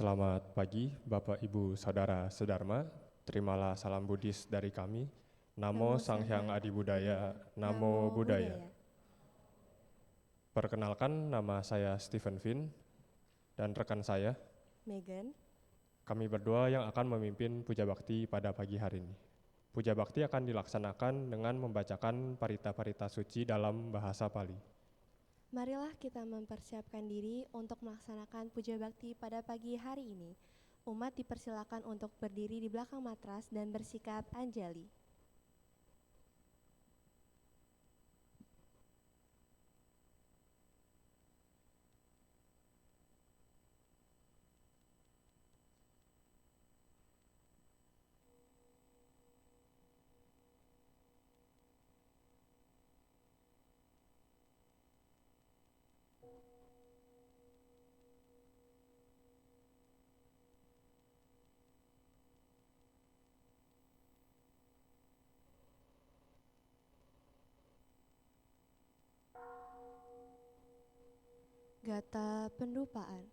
Selamat pagi, Bapak, Ibu, Saudara, Sedharma. Terimalah salam Buddhis dari kami. Namo Sang Hyang Adi Budaya, Namo Buddhaya. Perkenalkan, nama saya Stephen Finn dan rekan saya, Megan. Kami berdua yang akan memimpin Puja Bakti pada pagi hari ini. Puja Bakti akan dilaksanakan dengan membacakan parita-parita suci dalam bahasa Pali. Marilah kita mempersiapkan diri untuk melaksanakan puja bakti pada pagi hari ini. Umat dipersilakan untuk berdiri di belakang matras dan bersikap anjali. Gata Pendupaan.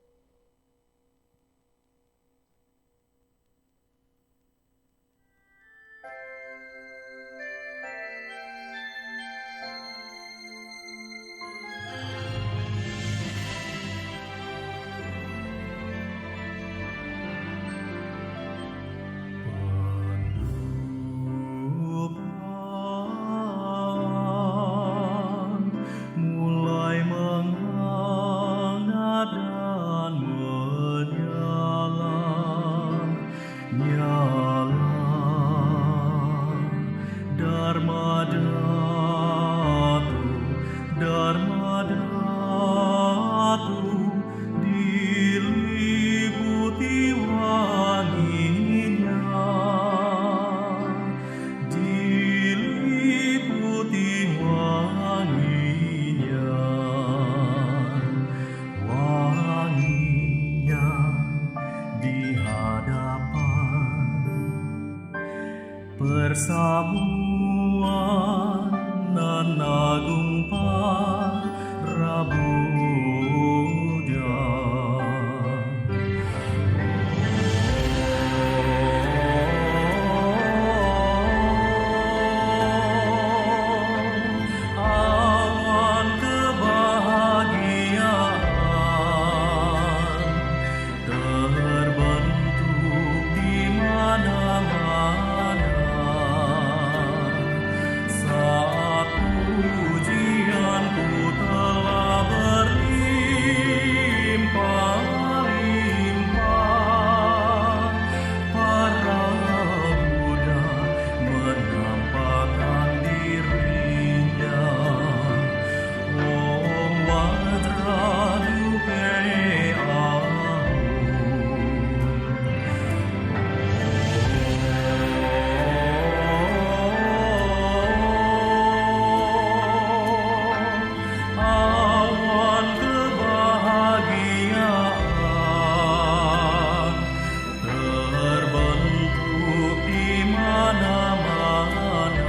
Mulai menghangat dan menyala, nyala. Dharma Datu, Dharma Datu, diliputi wanginya, diliputi wanginya, wanginya di hadapan persamuan nan agung para Buddha. Awan kebahagiaan terbentuk di mana-mana saat pujianku telah berlimpah-limpah. Para Buddha menampakkan dirinya. Om Vajrarupe awan kebahagiaan terbentuk di mana-mana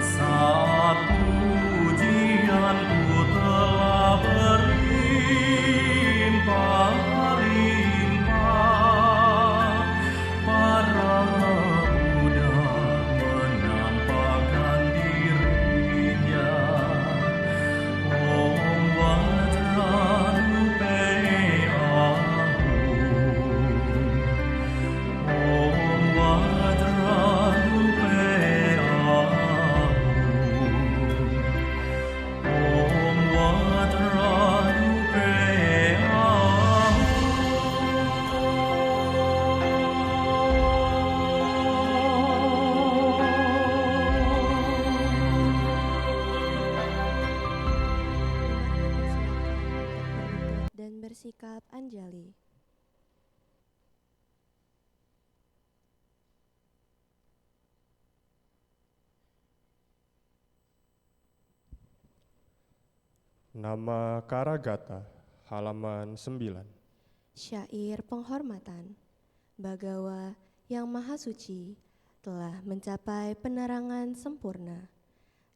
saat pujianku telah berlimpah-limpah. Para Buddha menampakkan dirinya. Om Vajrarupe Om Vajrarupe Om Vajrarupe Dan bersikap anjali. Nama Karagata, halaman 9. Syair penghormatan. Bagawa yang maha suci telah mencapai penerangan sempurna.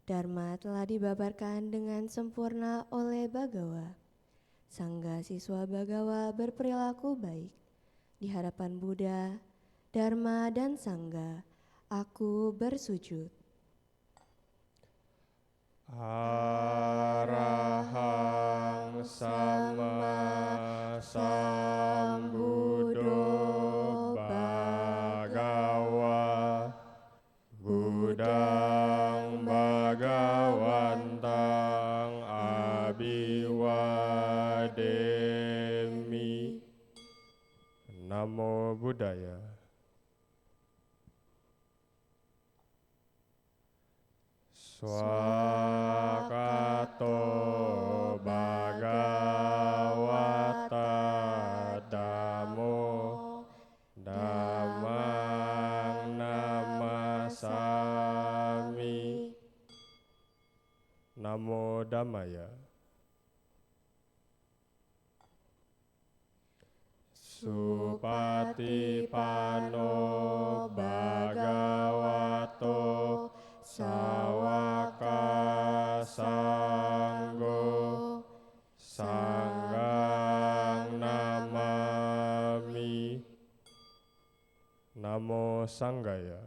Dharma telah dibabarkan dengan sempurna oleh Bagawa. Sangga siswa Bagawa berperilaku baik. Di hadapan Buddha, Dharma, dan Sangga, aku bersujud. Arahang sama sambuddho Bhagawa Buddhang Bhagawantang Abiwademi. Namo Buddhaya. Swakato Bhagavata Dhammo Dhammang Namasami. Namo Dhammaya. Supatipano Bhagavato Sawaka Sanggo Sanggang Namami. Namo Sanggaya.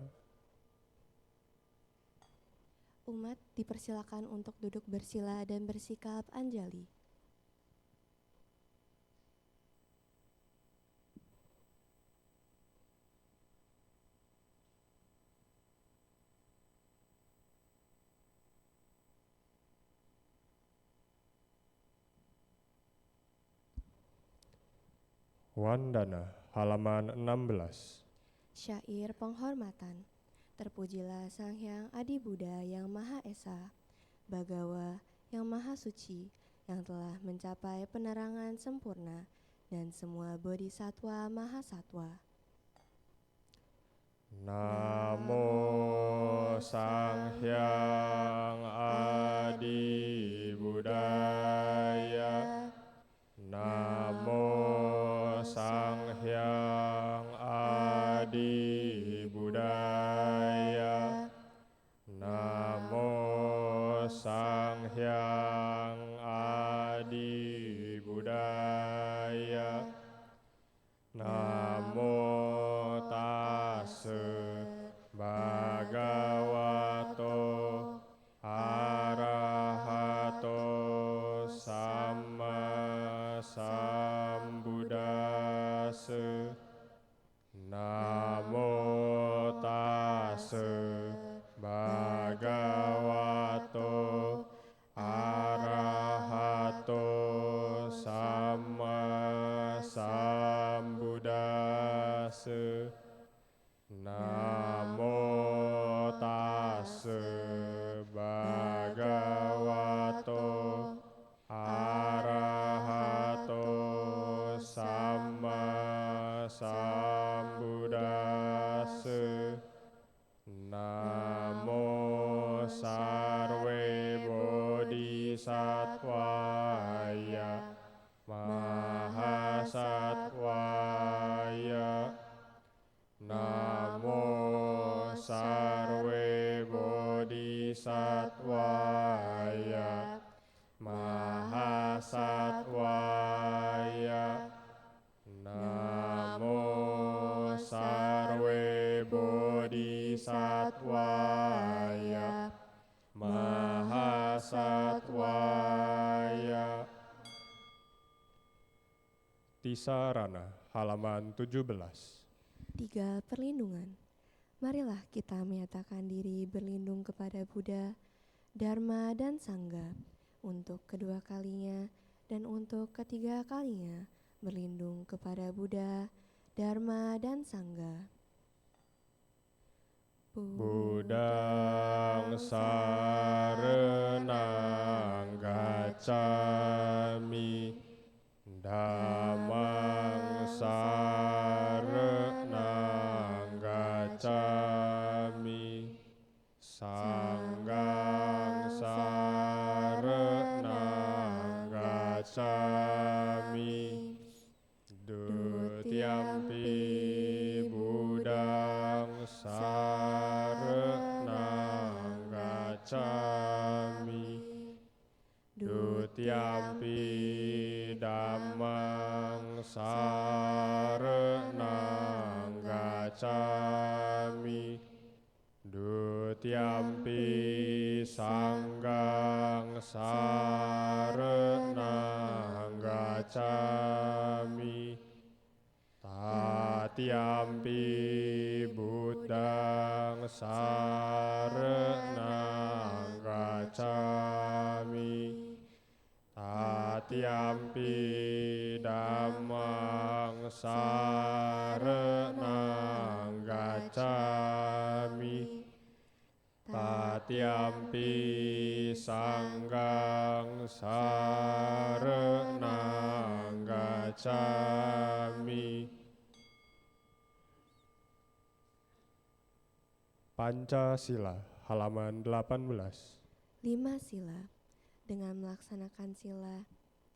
Umat dipersilakan untuk duduk bersila dan bersikap anjali. Wandana, halaman 16. Syair penghormatan. Terpujilah Sang Hyang Adi Buddha yang Maha Esa, Bagawa yang Maha Suci, yang telah mencapai penerangan sempurna, dan semua bodhisattva Maha Satwa. Namo Sang Hyang Adi Buddhaya. Namo Sang Hyang Adi Buddhaya. Namo Sang Hyang Adi Buddhaya. Namo Tassa Bhagavato Arahato Sama Sambuddhassa. Namo Tassa Bhagavato Arahato Sama Sambuddhassa. Namo Tassa Bhagavato Arahato Sama Sambuddhassa. Namo Sarve Bodhisattvaya Mahasattvaya. Namo Sarve Bodhisattvaya Mahasattvaya. Namo Sarve Bodhisattvaya Mahasattvaya. Tisarana, halaman 17. 3 perlindungan. Marilah kita menyatakan diri berlindung kepada Buddha, Dharma, dan Sangga untuk kedua kalinya dan untuk ketiga kalinya berlindung kepada Buddha, Dharma, dan Sangga. Buddhang saranang gacchami. Dhammang saranang gacchami. Sanghang saranang gacchami. Dutiyampi Buddhang saranang gacchami. Dutiyampi sarenang gacami. Dutiampi sanggang sarenang gacami. Tatiampi buddhang sarenang gacami. Tatiampi dhammang sarenang gacami. Tatiampi sanggang sarenang gacami. Pancasila halaman 18. 5 sila. Dengan melaksanakan sila,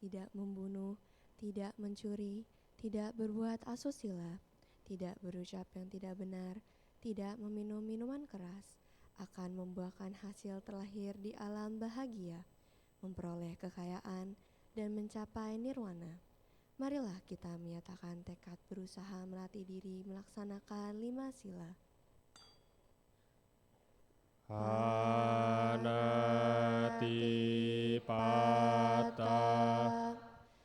tidak membunuh, tidak mencuri, tidak berbuat asusila, tidak berucap yang tidak benar, tidak meminum minuman keras, akan membuahkan hasil terlahir di alam bahagia, memperoleh kekayaan, dan mencapai nirwana. Marilah kita menyatakan tekad berusaha melatih diri melaksanakan 5 sila. Anati pata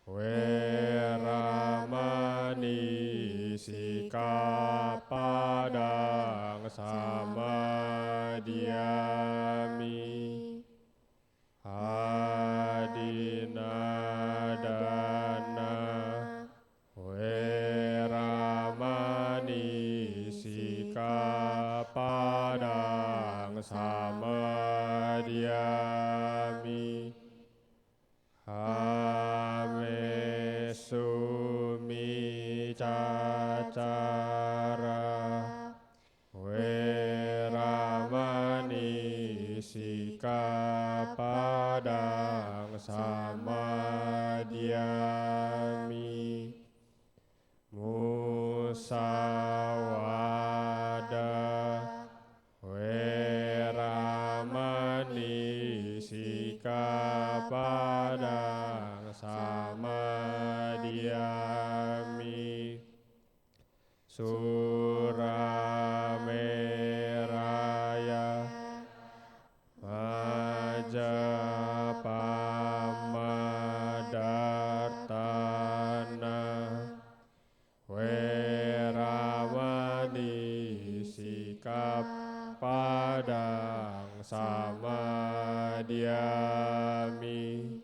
weramani sikapadang samadhyami. Adinadana weramani sikapadang samadhyami. Amesumi cacara weramani sikapadang samadhyami. Musawada weramani sikapadang samadhyami. Surameraya majapamadartana weramani sikapadang samadhyami.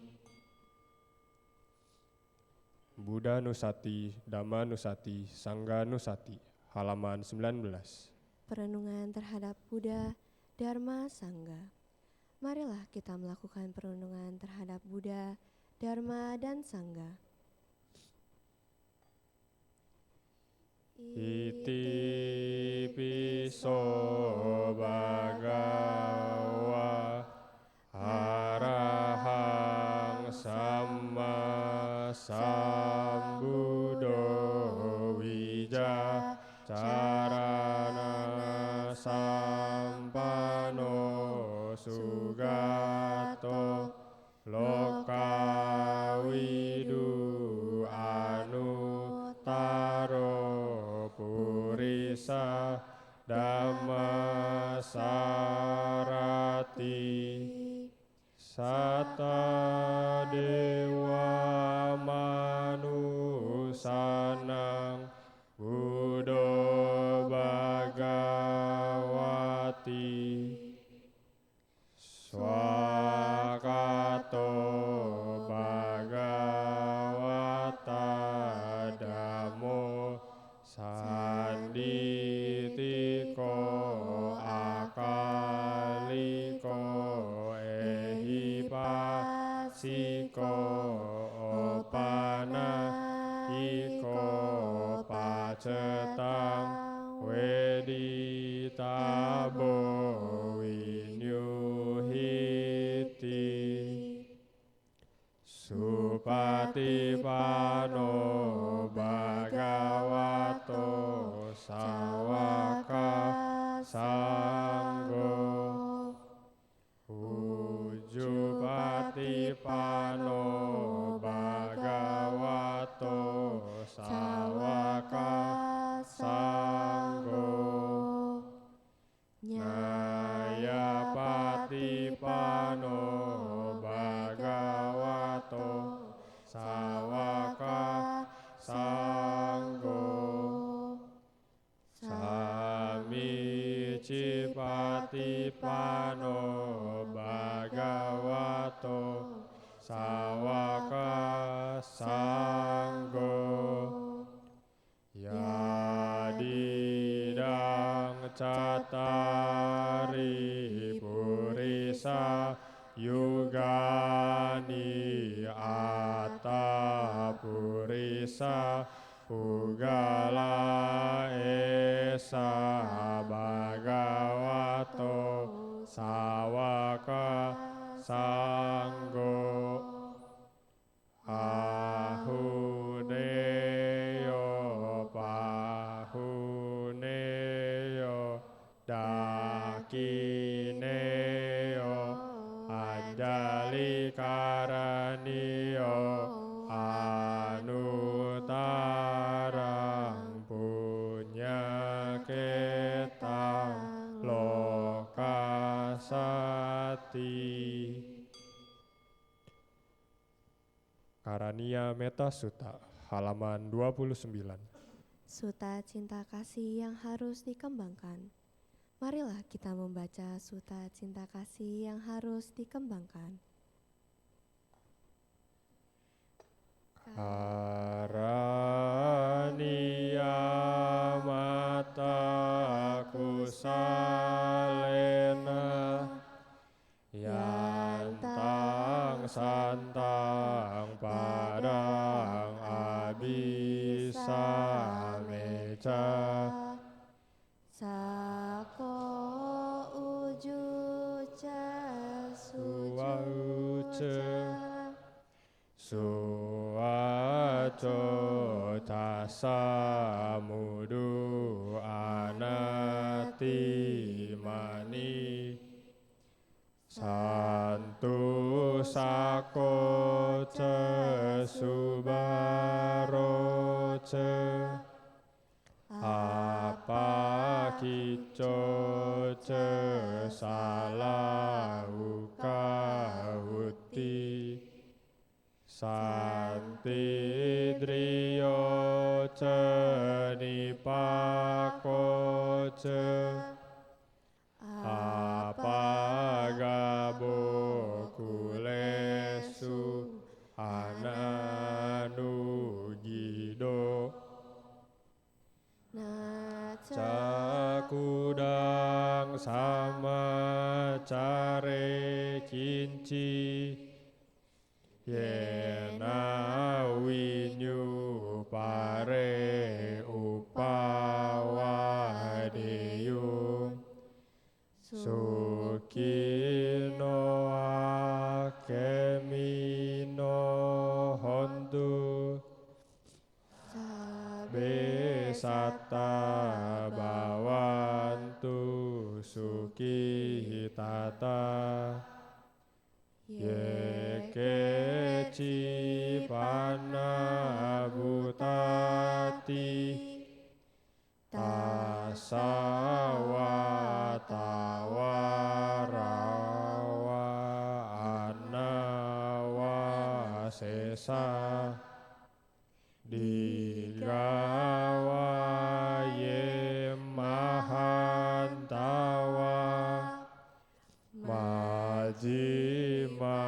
Buddha Nusati, Dhamma Nusati, Sangha Nusati, halaman 19. Perenungan terhadap Buddha, Dharma, Sangha. Marilah kita melakukan perenungan terhadap Buddha, Dharma, dan Sangha. Iti piso bhagawa arahang samma sambuddho wija carana sampano sugato lokawidu anuttaro purisa dhamma sarati. Satta dewa manusanang Buddha Bhagawati. Swakato Bhagavata Dhammo Sanditiko akaliko ehipasiko opana iko pacetang weditabo winyuhiti. Supatipano Bhagavato Sam sawaka sanggo nyaya patipano bhagavato sawaka sanggo samici patipano bhagavato sawaka sanggo yadidang catari purisa yugani atta purisa pugala esa bhagavato sawaka sanggo ahuneyo pahuneyo dakineyo anjali karaniyo anutarang punya ketang lokasati. Karania Meta Sutta, halaman 29. Suta cinta kasih yang harus dikembangkan. Marilah kita membaca suta cinta kasih yang harus dikembangkan. Karania mata kusalena yantang santang padang abisa meja sako ujuca suwauce suwaco tasamudu anati mani santu sakoce subaroce apa kicoce salauka huti santi driyoce nipakoce apa gabo kulesu ananugido cakudang sama care kinci yena winyu pare upawadeyum sukino akemino hontu besata bawantu sukitata yekeci panabutati tasawatawarawa anawasesa digawaye mahantawa majima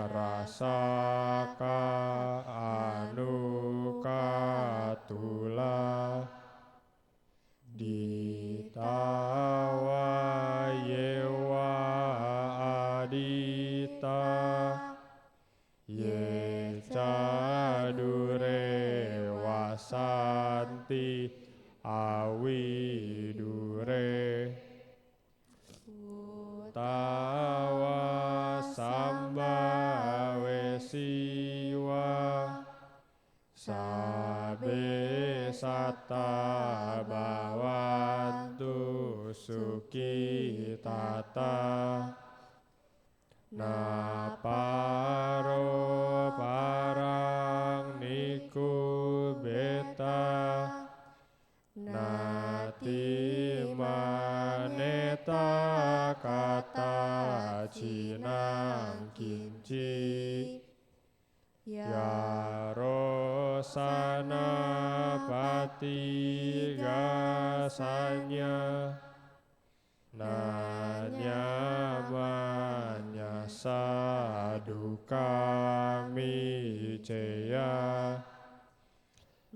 rasaka anukatula ditawayewa adita ye cadure wasanti awidure tawa sambawe siwa sabe sata bawantu sukitata naparo parang niku beta nati maneta kata cinang kinci ya rosana pati gasanya nanya manya sadu kami ceya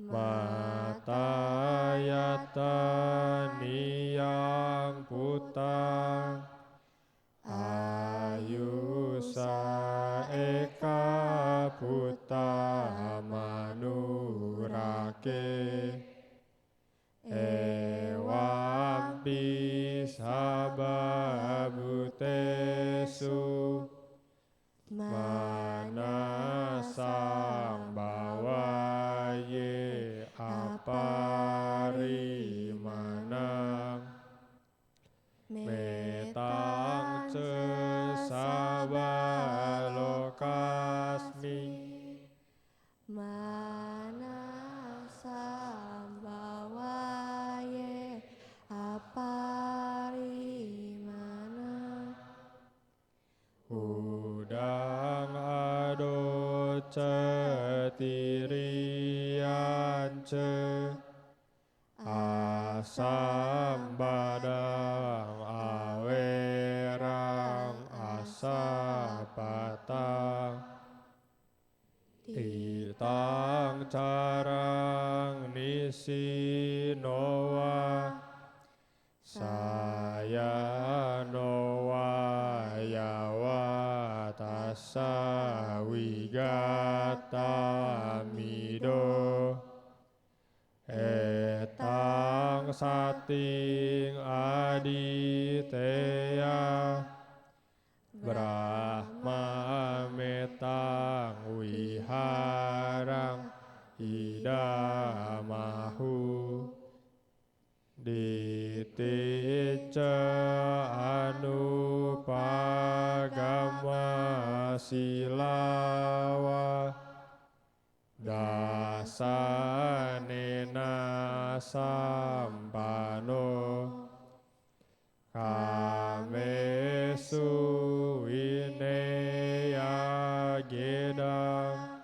mata yata niyang putang ayu sa eka puta manurake ewampi sababutesu manasang bawaye apari manang metang cesabalokasmi Manasambawaye aparimana udang ado cetirian ce asam badang awerang asapatang titang carang nisi noa saya noa yawa tasa wigata mido etang sating aditeya Brahma metang wiharang idamahu ditica anupagama silawa dasanena sampano kamesu ineya gedang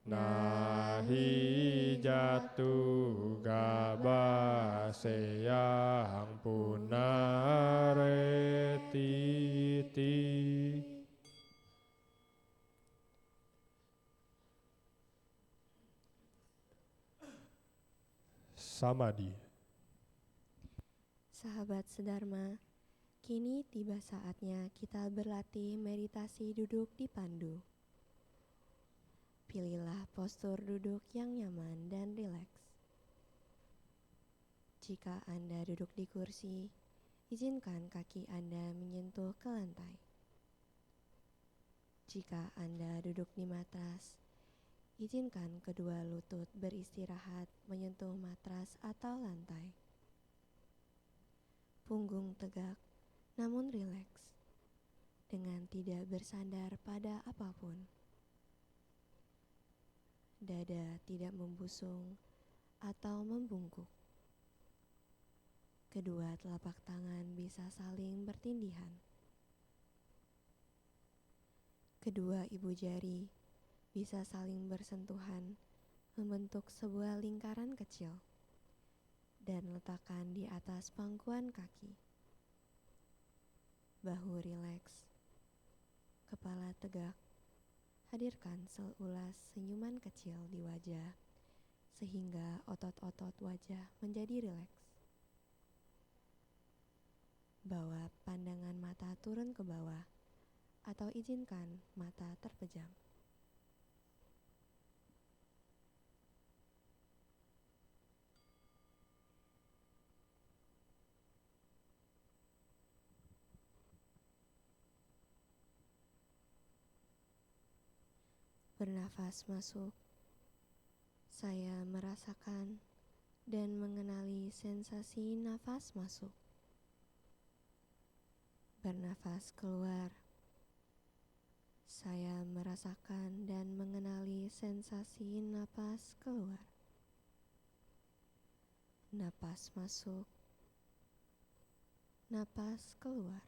nahi jatu gabaseyang punaretiti Samadhi. Sahabat sedharma, kini tiba saatnya kita berlatih meditasi duduk di pandu. Pilihlah postur duduk yang nyaman dan rileks. Jika Anda duduk di kursi, izinkan kaki Anda menyentuh ke lantai. Jika Anda duduk di matras, izinkan kedua lutut beristirahat menyentuh matras atau lantai. Punggung tegak namun rileks, dengan tidak bersandar pada apapun. Dada tidak membusung atau membungkuk. Kedua telapak tangan bisa saling bertindihan. Kedua ibu jari bisa saling bersentuhan membentuk sebuah lingkaran kecil dan letakkan di atas pangkuan kaki. Bahu rileks, kepala tegak. Hadirkan seulas senyuman kecil di wajah sehingga otot-otot wajah menjadi rileks. Bawa pandangan mata turun ke bawah atau izinkan mata terpejam. Bernafas masuk, saya merasakan dan mengenali sensasi nafas masuk. Bernafas keluar, Saya merasakan dan mengenali sensasi napas keluar. Napas masuk, napas keluar.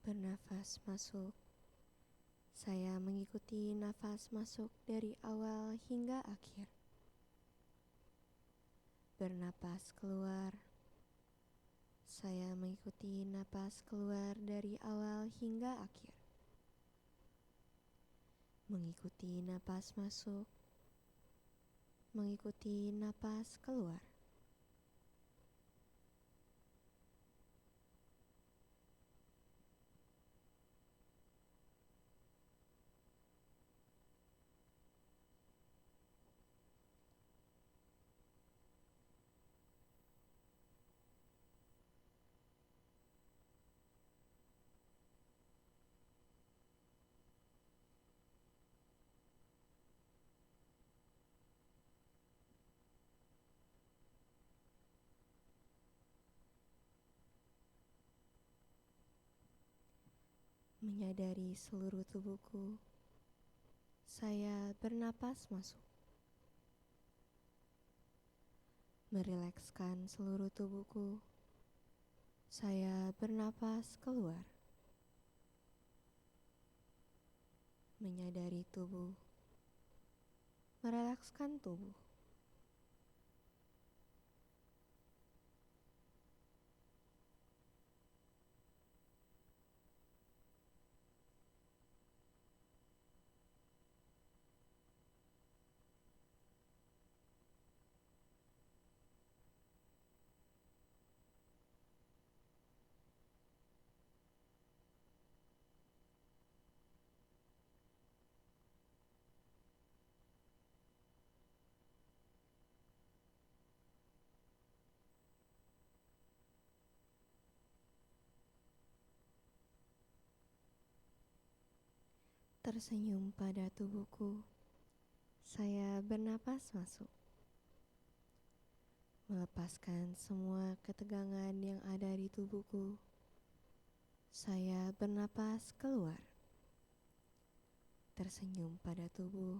Bernafas masuk. Saya mengikuti nafas masuk dari awal hingga akhir. Bernapas keluar. Saya mengikuti napas keluar dari awal hingga akhir. Mengikuti napas masuk. Mengikuti napas keluar. Menyadari seluruh tubuhku, saya bernapas masuk. Merilekskan seluruh tubuhku, saya bernapas keluar. Menyadari tubuh, merelekskan tubuh. Tersenyum pada tubuhku, saya bernapas masuk. Melepaskan semua ketegangan yang ada di tubuhku, saya bernapas keluar. Tersenyum pada tubuh,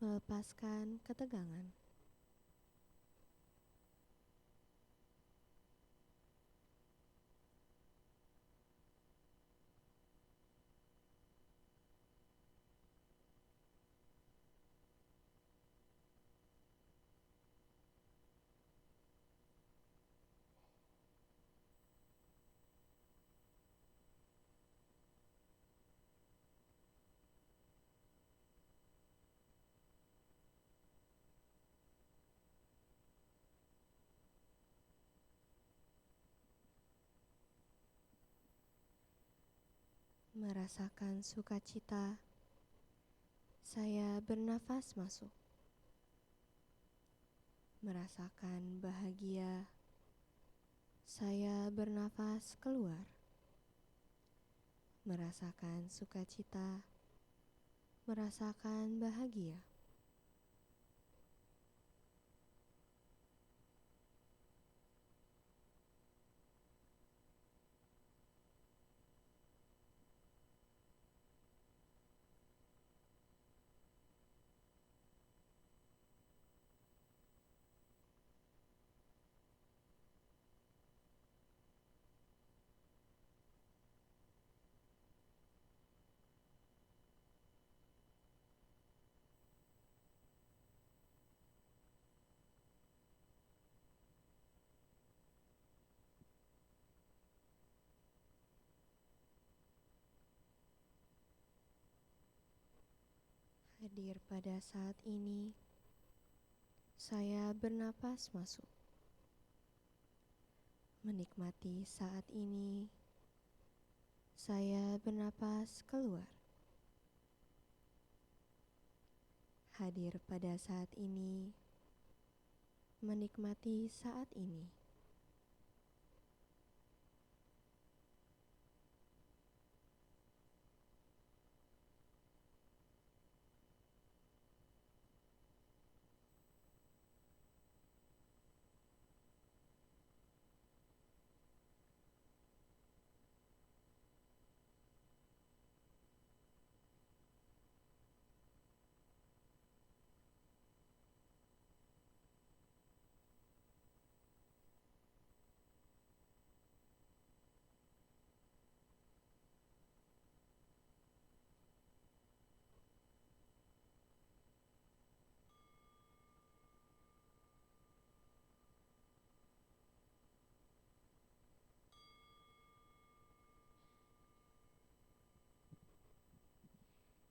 melepaskan ketegangan. Merasakan sukacita, saya bernafas masuk. Merasakan bahagia, saya bernafas keluar. Merasakan sukacita, merasakan bahagia. Hadir pada saat ini, saya bernapas masuk. Menikmati saat ini, saya bernapas keluar. Hadir pada saat ini, menikmati saat ini.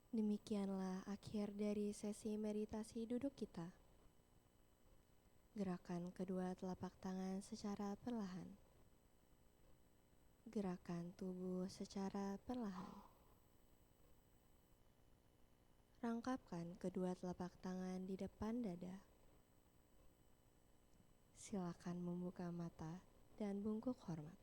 Demikianlah akhir dari sesi meditasi duduk kita. Gerakan kedua telapak tangan secara perlahan. Gerakan tubuh secara perlahan. Rangkapkan kedua telapak tangan di depan dada. Silakan membuka mata dan bungkuk hormat.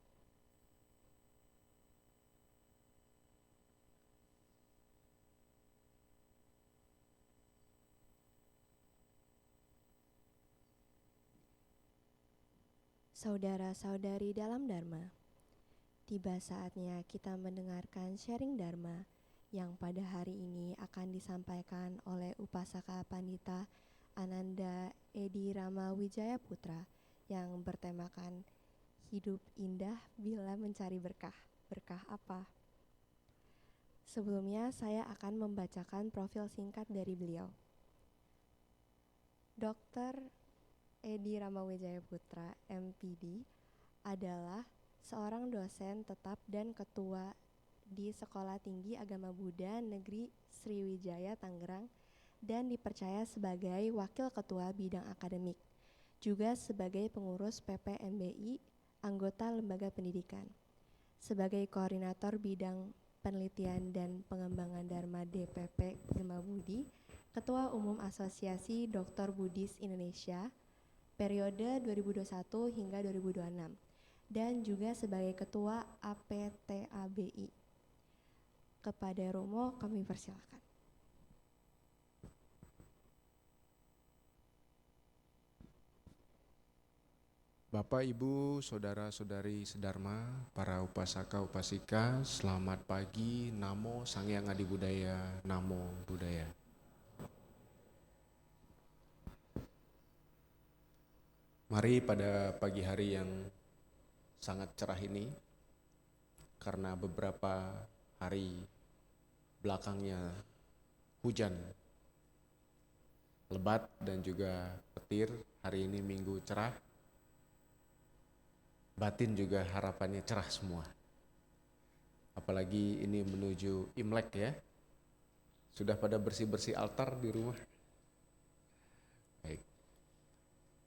Saudara-saudari dalam Dharma, tiba saatnya kita mendengarkan sharing Dharma yang pada hari ini akan disampaikan oleh Upasaka Pandita Ananda Edi Rama Wijaya Putra yang bertemakan hidup indah bila mencari berkah. Berkah apa? Sebelumnya saya akan membacakan profil singkat dari beliau. Dr. Edi Rama Wijaya Putra, MPD, adalah seorang dosen tetap dan ketua di Sekolah Tinggi Agama Buddha Negeri Sriwijaya, Tangerang, dan dipercaya sebagai Wakil Ketua Bidang Akademik, juga sebagai pengurus PPMBI, anggota Lembaga Pendidikan, sebagai Koordinator Bidang Penelitian dan Pengembangan Dharma DPP Gema Budi, Ketua Umum Asosiasi Dokter Buddhis Indonesia, periode 2021 hingga 2026, dan juga sebagai Ketua APTABI. Kepada Romo kami persilakan. Bapak, Ibu, Saudara-saudari sedharma, para upasaka upasika, selamat pagi, Namo Sangyang Adi Budaya, Namo Buddhaya. Mari pada pagi hari yang sangat cerah ini, karena beberapa hari belakangnya hujan lebat dan juga petir, hari ini minggu cerah, batin juga harapannya cerah semua. Apalagi ini menuju Imlek ya, sudah pada bersih-bersih altar di rumah. Baik.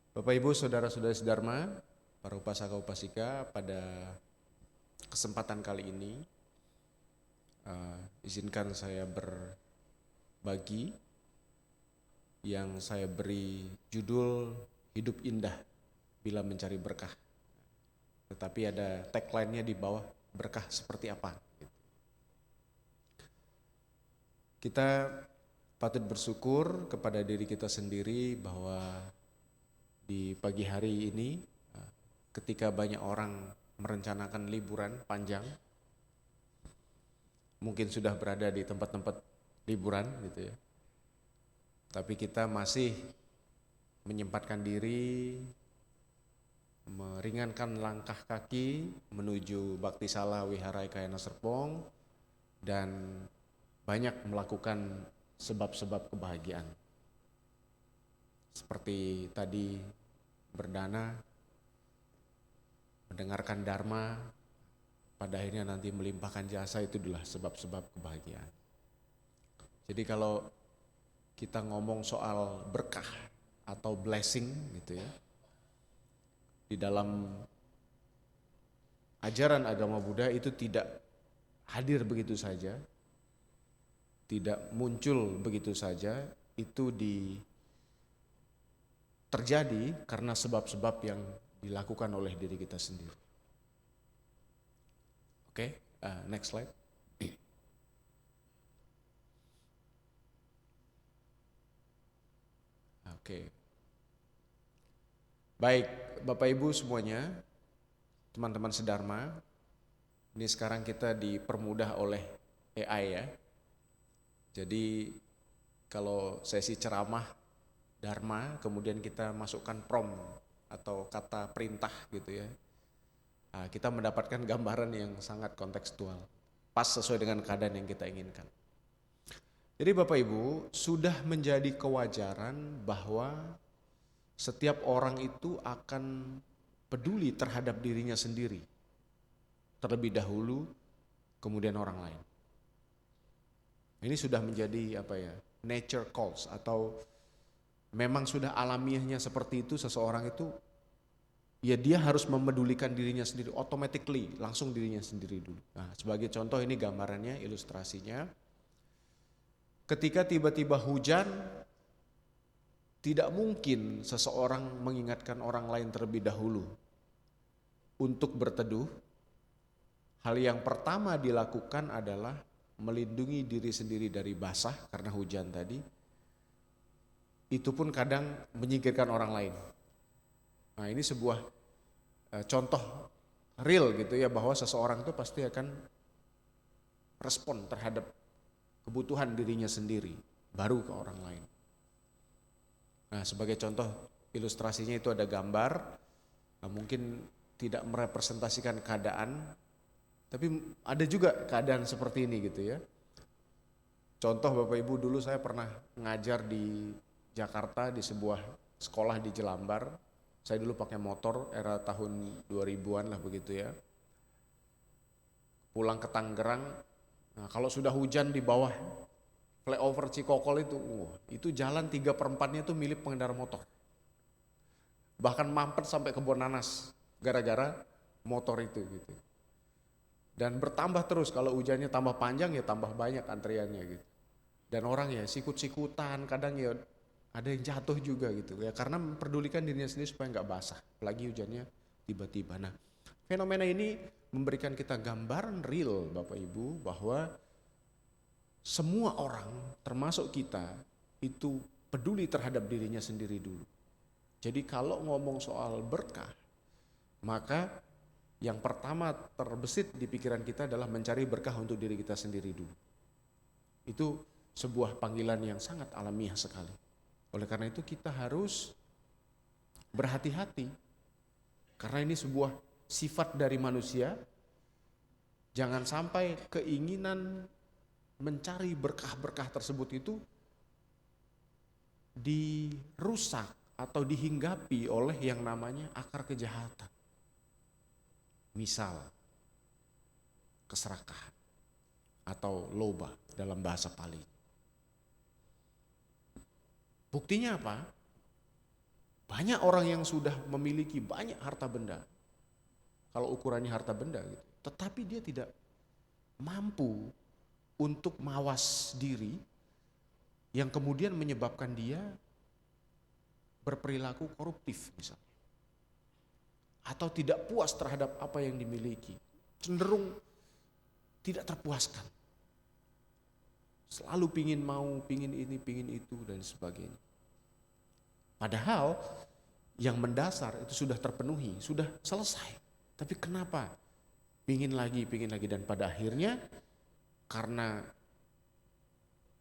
Bapak Ibu Saudara-saudari sedharma, para upasaka upasika, pada kesempatan kali ini izinkan saya berbagi yang saya beri judul Hidup Indah Bila Mencari Berkah. Tetapi ada tagline-nya di bawah, berkah seperti apa. Kita patut bersyukur kepada diri kita sendiri bahwa di pagi hari ini, ketika banyak orang merencanakan liburan panjang, mungkin sudah berada di tempat-tempat liburan gitu ya, tapi kita masih menyempatkan diri, meringankan langkah kaki menuju Bakti Sala Wihara Ekayana Serpong, dan banyak melakukan sebab-sebab kebahagiaan. Seperti tadi berdana, mendengarkan Dharma, pada akhirnya nanti melimpahkan jasa, itu adalah sebab-sebab kebahagiaan. Jadi kalau kita ngomong soal berkah atau blessing gitu ya, di dalam ajaran agama Buddha itu tidak hadir begitu saja, tidak muncul begitu saja, itu terjadi karena sebab-sebab yang dilakukan oleh diri kita sendiri. Oke, next slide. Oke. Baik, Bapak Ibu semuanya, teman-teman sedharma, ini sekarang kita dipermudah oleh AI ya. Jadi kalau sesi ceramah dharma, kemudian kita masukkan prompt atau kata perintah gitu ya, kita mendapatkan gambaran yang sangat kontekstual, pas sesuai dengan keadaan yang kita inginkan. Jadi Bapak Ibu, sudah menjadi kewajaran bahwa setiap orang itu akan peduli terhadap dirinya sendiri terlebih dahulu, kemudian orang lain. Ini sudah menjadi nature calls, atau memang sudah alamiahnya seperti itu. Seseorang itu ya dia harus memedulikan dirinya sendiri, automatically, langsung dirinya sendiri dulu. Nah, sebagai contoh ini gambarannya, ilustrasinya. Ketika tiba-tiba hujan, tidak mungkin seseorang mengingatkan orang lain terlebih dahulu untuk berteduh. Hal yang pertama dilakukan adalah melindungi diri sendiri dari basah karena hujan tadi. Itu pun kadang menyingkirkan orang lain. Nah, ini sebuah contoh real gitu ya, bahwa seseorang itu pasti akan respon terhadap kebutuhan dirinya sendiri, baru ke orang lain. Nah, sebagai contoh ilustrasinya itu ada gambar, mungkin tidak merepresentasikan keadaan, tapi ada juga keadaan seperti ini gitu ya. Contoh Bapak Ibu, dulu saya pernah ngajar di Jakarta di sebuah sekolah di Jelambar. Saya dulu pakai motor era tahun 2000-an lah begitu ya. Pulang ke Tangerang, nah kalau sudah hujan di bawah flyover Cikokol itu jalan 3/4-nya itu milik pengendara motor. Bahkan mampet sampai Kebon Nanas gara-gara motor itu gitu. Dan bertambah terus, kalau hujannya tambah panjang ya tambah banyak antriannya gitu. Dan orang ya sikut-sikutan, kadang ya ada yang jatuh juga gitu ya, karena memperdulikan dirinya sendiri supaya nggak basah, apalagi hujannya tiba-tiba. Nah, fenomena ini memberikan kita gambaran real Bapak Ibu bahwa semua orang termasuk kita itu peduli terhadap dirinya sendiri dulu. Jadi kalau ngomong soal berkah, maka yang pertama terbesit di pikiran kita adalah mencari berkah untuk diri kita sendiri dulu. Itu sebuah panggilan yang sangat alamiah sekali. Oleh karena itu kita harus berhati-hati, karena ini sebuah sifat dari manusia. Jangan sampai keinginan mencari berkah-berkah tersebut itu dirusak atau dihinggapi oleh yang namanya akar kejahatan. Misal keserakahan atau loba dalam bahasa Pali. Buktinya apa? Banyak orang yang sudah memiliki banyak harta benda, kalau ukurannya harta benda gitu, tetapi dia tidak mampu untuk mawas diri, yang kemudian menyebabkan dia berperilaku koruptif misalnya, atau tidak puas terhadap apa yang dimiliki, cenderung tidak terpuaskan, selalu pingin mau, pingin ini, pingin itu dan sebagainya. Padahal yang mendasar itu sudah terpenuhi, sudah selesai, tapi kenapa pingin lagi, dan pada akhirnya karena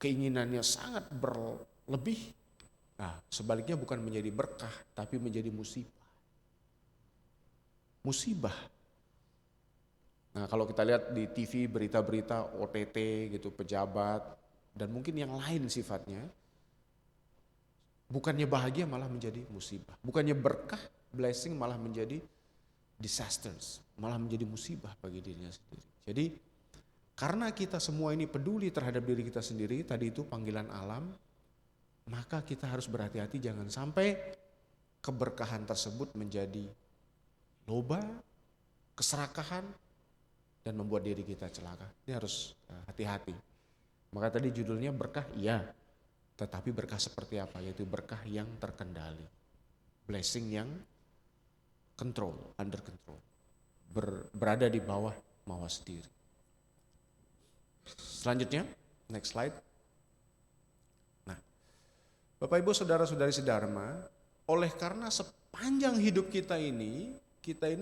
keinginannya sangat berlebih, nah sebaliknya bukan menjadi berkah, tapi menjadi musibah. Musibah. Nah kalau kita lihat di TV berita-berita OTT gitu, pejabat, dan mungkin yang lain sifatnya, bukannya bahagia malah menjadi musibah. Bukannya berkah, blessing malah menjadi disasters, malah menjadi musibah bagi dirinya sendiri. Jadi karena kita semua ini peduli terhadap diri kita sendiri, tadi itu panggilan alam, maka kita harus berhati-hati jangan sampai keberkahan tersebut menjadi loba, keserakahan, dan membuat diri kita celaka. Ini harus hati-hati. Maka tadi judulnya berkah, iya, tetapi berkah seperti apa? Yaitu berkah yang terkendali, blessing yang control, under control, berada di bawah mawas diri. Selanjutnya, next slide. Nah, Bapak Ibu Saudara-saudari sedharma, oleh karena sepanjang hidup kita ini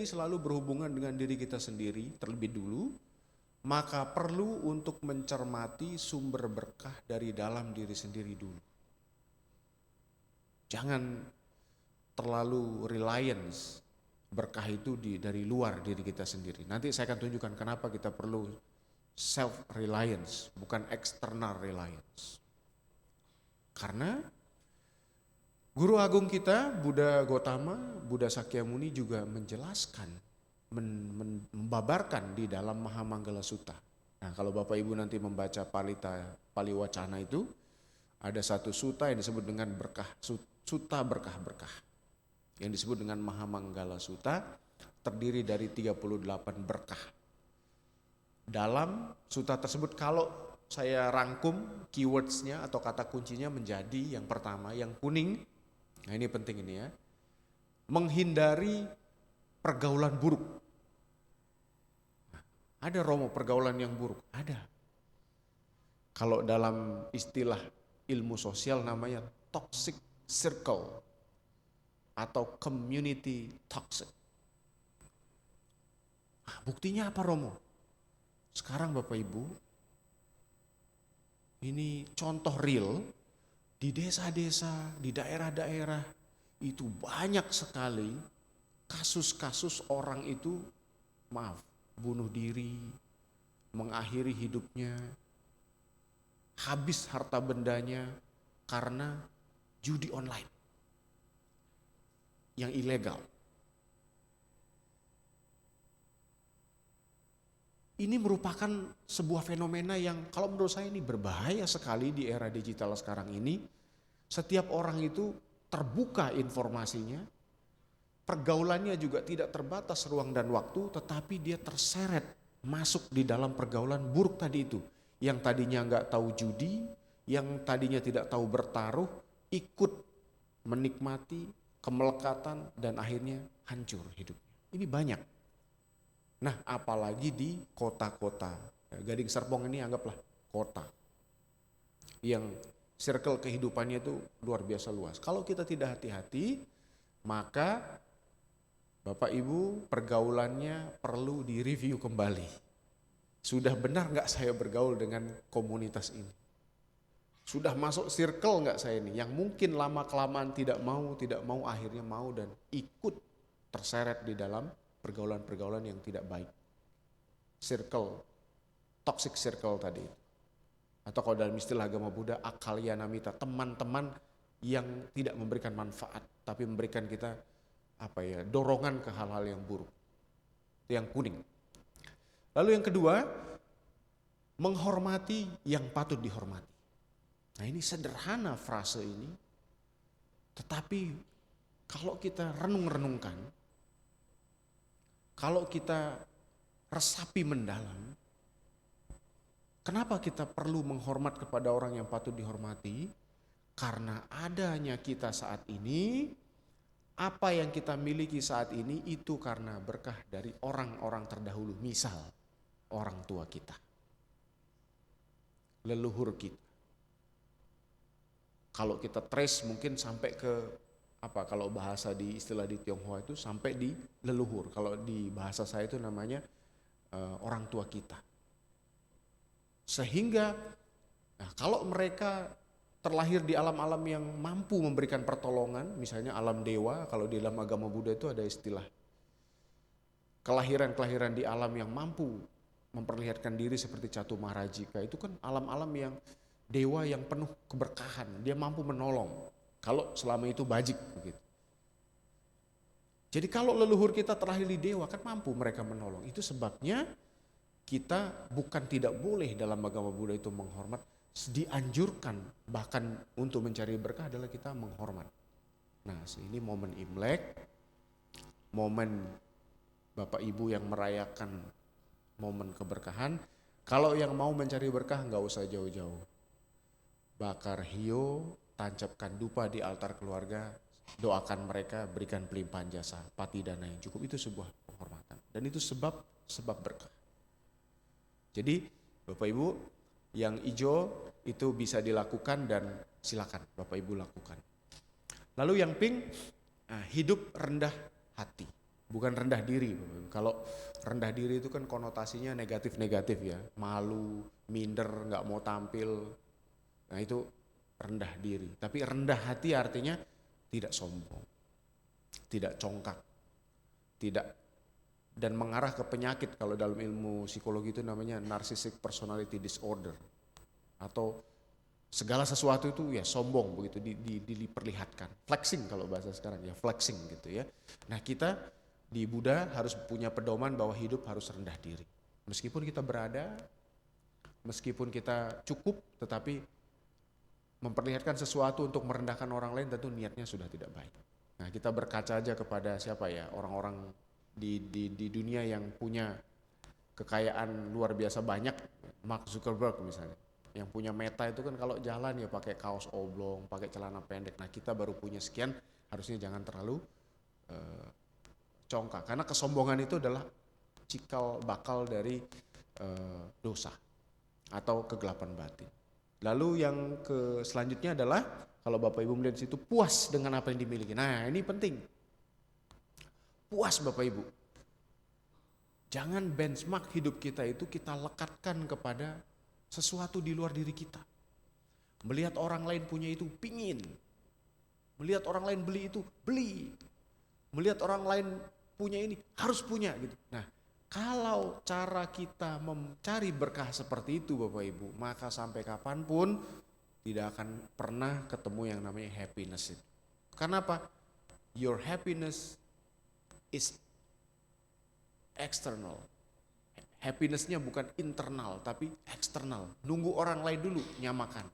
selalu berhubungan dengan diri kita sendiri terlebih dulu, maka perlu untuk mencermati sumber berkah dari dalam diri sendiri dulu. Jangan terlalu reliance berkah itu dari luar diri kita sendiri. Nanti saya akan tunjukkan kenapa kita perlu self-reliance, bukan external reliance. Karena Guru Agung kita, Buddha Gautama, Buddha Sakyamuni juga menjelaskan, membabarkan di dalam Mahamanggala Sutta. Nah, kalau Bapak Ibu nanti membaca Paliwacana itu, ada satu sutta yang disebut dengan berkah, sutta berkah-berkah. Yang disebut dengan Mahamanggala Sutta, terdiri dari 38 berkah. Dalam sutta tersebut, kalau saya rangkum keywordsnya atau kata kuncinya menjadi yang pertama, yang kuning. Nah, ini penting ini ya. Menghindari pergaulan buruk. Ada Romo pergaulan yang buruk? Ada. Kalau dalam istilah ilmu sosial namanya toxic circle atau community toxic. Nah, buktinya apa Romo? Sekarang Bapak Ibu, ini contoh real. Di desa-desa, di daerah-daerah itu banyak sekali kasus-kasus orang itu bunuh diri, mengakhiri hidupnya, habis harta bendanya karena judi online yang ilegal. Ini merupakan sebuah fenomena yang kalau menurut saya ini berbahaya sekali di era digital sekarang ini. Setiap orang itu terbuka informasinya, pergaulannya juga tidak terbatas ruang dan waktu, tetapi dia terseret masuk di dalam pergaulan buruk tadi itu. Yang tadinya nggak tahu judi, yang tadinya tidak tahu bertaruh, ikut menikmati kemelekatan dan akhirnya hancur hidupnya. Ini banyak. Nah, apalagi di kota-kota. Gading Serpong ini anggaplah kota yang circle kehidupannya itu luar biasa luas. Kalau kita tidak hati-hati, maka Bapak Ibu pergaulannya perlu direview kembali. Sudah benar nggak saya bergaul dengan komunitas ini? Sudah masuk circle nggak saya ini? Yang mungkin lama-kelamaan tidak mau akhirnya mau dan ikut terseret di dalam pergaulan-pergaulan yang tidak baik. Circle, toxic circle tadi. Atau kalau dalam istilah agama Buddha, akalyanamita, teman-teman yang tidak memberikan manfaat, tapi memberikan kita dorongan ke hal-hal yang buruk. Itu yang kuning. Lalu yang kedua, menghormati yang patut dihormati. Nah, ini sederhana frase ini, tetapi kalau kita renung-renungkan, kalau kita resapi mendalam, kenapa kita perlu menghormat kepada orang yang patut dihormati? Karena adanya kita saat ini, apa yang kita miliki saat ini itu karena berkah dari orang-orang terdahulu. Misal, orang tua kita, leluhur kita. Kalau kita trace mungkin sampai ke kalau bahasa di istilah di Tionghoa itu sampai di leluhur. Kalau di bahasa saya itu namanya orang tua kita. Sehingga kalau mereka terlahir di alam-alam yang mampu memberikan pertolongan, misalnya alam dewa, kalau di dalam agama Buddha itu ada istilah kelahiran-kelahiran di alam yang mampu memperlihatkan diri seperti Catu Maharajika, itu kan alam-alam yang dewa yang penuh keberkahan, dia mampu menolong. Kalau selama itu bajik begitu. Jadi kalau leluhur kita terlahir di dewa kan mampu mereka menolong. Itu sebabnya kita bukan tidak boleh dalam agama Buddha itu menghormat, dianjurkan bahkan untuk mencari berkah adalah kita menghormat. Nah, ini momen Imlek, momen Bapak Ibu yang merayakan momen keberkahan, kalau yang mau mencari berkah nggak usah jauh-jauh. Bakar hiyo, tancapkan dupa di altar keluarga, doakan mereka, berikan pelimpahan jasa, pati dana yang cukup, itu sebuah penghormatan. Dan itu sebab berkah. Jadi Bapak Ibu, yang hijau itu bisa dilakukan dan silakan Bapak Ibu lakukan. Lalu yang pink, hidup rendah hati, bukan rendah diri. Bapak Ibu. Kalau rendah diri itu kan konotasinya negatif-negatif ya, malu, minder, nggak mau tampil. Nah itu rendah diri. Tapi rendah hati artinya tidak sombong, tidak congkak, tidak, dan mengarah ke penyakit. Kalau dalam ilmu psikologi itu namanya narcissistic personality disorder, atau segala sesuatu itu ya sombong begitu diperlihatkan, flexing kalau bahasa sekarang ya, flexing gitu ya. Nah kita di Buddha harus punya pedoman bahwa hidup harus rendah diri. Meskipun kita berada, meskipun kita cukup, tetapi memperlihatkan sesuatu untuk merendahkan orang lain tentu niatnya sudah tidak baik. Nah kita berkaca aja kepada siapa ya, orang-orang di dunia yang punya kekayaan luar biasa banyak, Mark Zuckerberg misalnya, yang punya Meta itu kan kalau jalan ya pakai kaos oblong, pakai celana pendek. Nah kita baru punya sekian, harusnya jangan terlalu congkak, karena kesombongan itu adalah cikal bakal dari dosa atau kegelapan batin. Lalu yang selanjutnya adalah kalau Bapak Ibu melihat situ, puas dengan apa yang dimiliki. Nah ini penting, puas Bapak Ibu. Jangan benchmark hidup kita itu kita lekatkan kepada sesuatu di luar diri kita. Melihat orang lain punya itu, pingin. Melihat orang lain beli itu, beli. Melihat orang lain punya ini, harus punya gitu. Nah kalau cara kita mencari berkah seperti itu Bapak Ibu, maka sampai kapanpun tidak akan pernah ketemu yang namanya happiness itu. Karena apa? Your happiness is external. Happinessnya bukan internal tapi eksternal. Nunggu orang lain dulu nyamakan.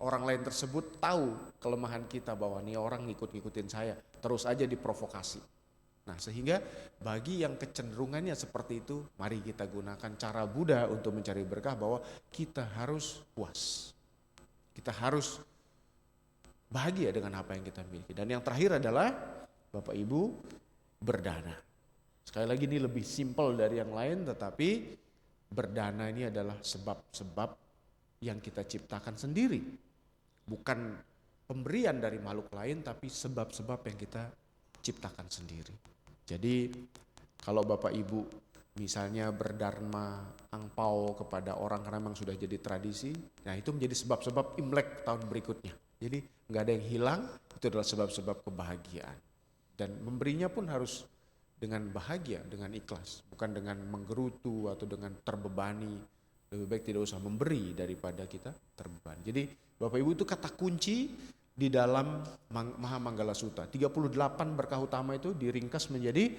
Orang lain tersebut tahu kelemahan kita bahwa nih orang ngikut-ngikutin saya, terus aja diprovokasi. Nah sehingga bagi yang kecenderungannya seperti itu, mari kita gunakan cara Buddha untuk mencari berkah, bahwa kita harus puas. Kita harus bahagia dengan apa yang kita miliki. Dan yang terakhir adalah Bapak Ibu berdana. Sekali lagi ini lebih simpel dari yang lain, tetapi berdana ini adalah sebab-sebab yang kita ciptakan sendiri. Bukan pemberian dari makhluk lain, tapi sebab-sebab yang kita ciptakan sendiri. Jadi kalau Bapak Ibu misalnya berdharma angpau kepada orang karena memang sudah jadi tradisi, nah itu menjadi sebab-sebab Imlek tahun berikutnya. Jadi nggak ada yang hilang, itu adalah sebab-sebab kebahagiaan. Dan memberinya pun harus dengan bahagia, dengan ikhlas, bukan dengan menggerutu atau dengan terbebani. Lebih baik tidak usah memberi daripada kita terbebani. Jadi Bapak Ibu itu kata kunci di dalam Maha Manggala Sutta. 38 berkah utama itu diringkas menjadi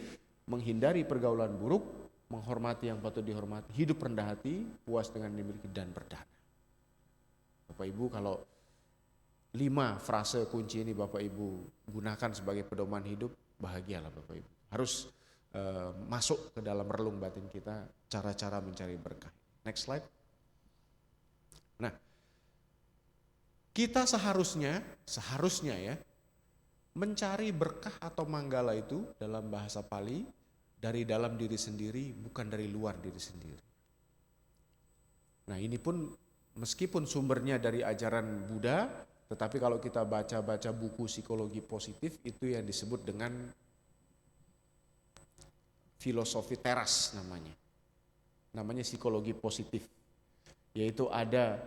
menghindari pergaulan buruk, menghormati yang patut dihormati, hidup rendah hati, puas dengan dimiliki, dan berdana. Bapak Ibu kalau 5 frase kunci ini Bapak Ibu gunakan sebagai pedoman hidup, bahagialah Bapak Ibu. Harus masuk ke dalam relung batin kita cara-cara mencari berkah. Next slide. Nah, kita seharusnya ya mencari berkah atau manggala itu dalam bahasa Pali dari dalam diri sendiri, bukan dari luar diri sendiri. Nah ini pun meskipun sumbernya dari ajaran Buddha, tetapi kalau kita baca-baca buku psikologi positif itu yang disebut dengan filosofi teras namanya psikologi positif, yaitu ada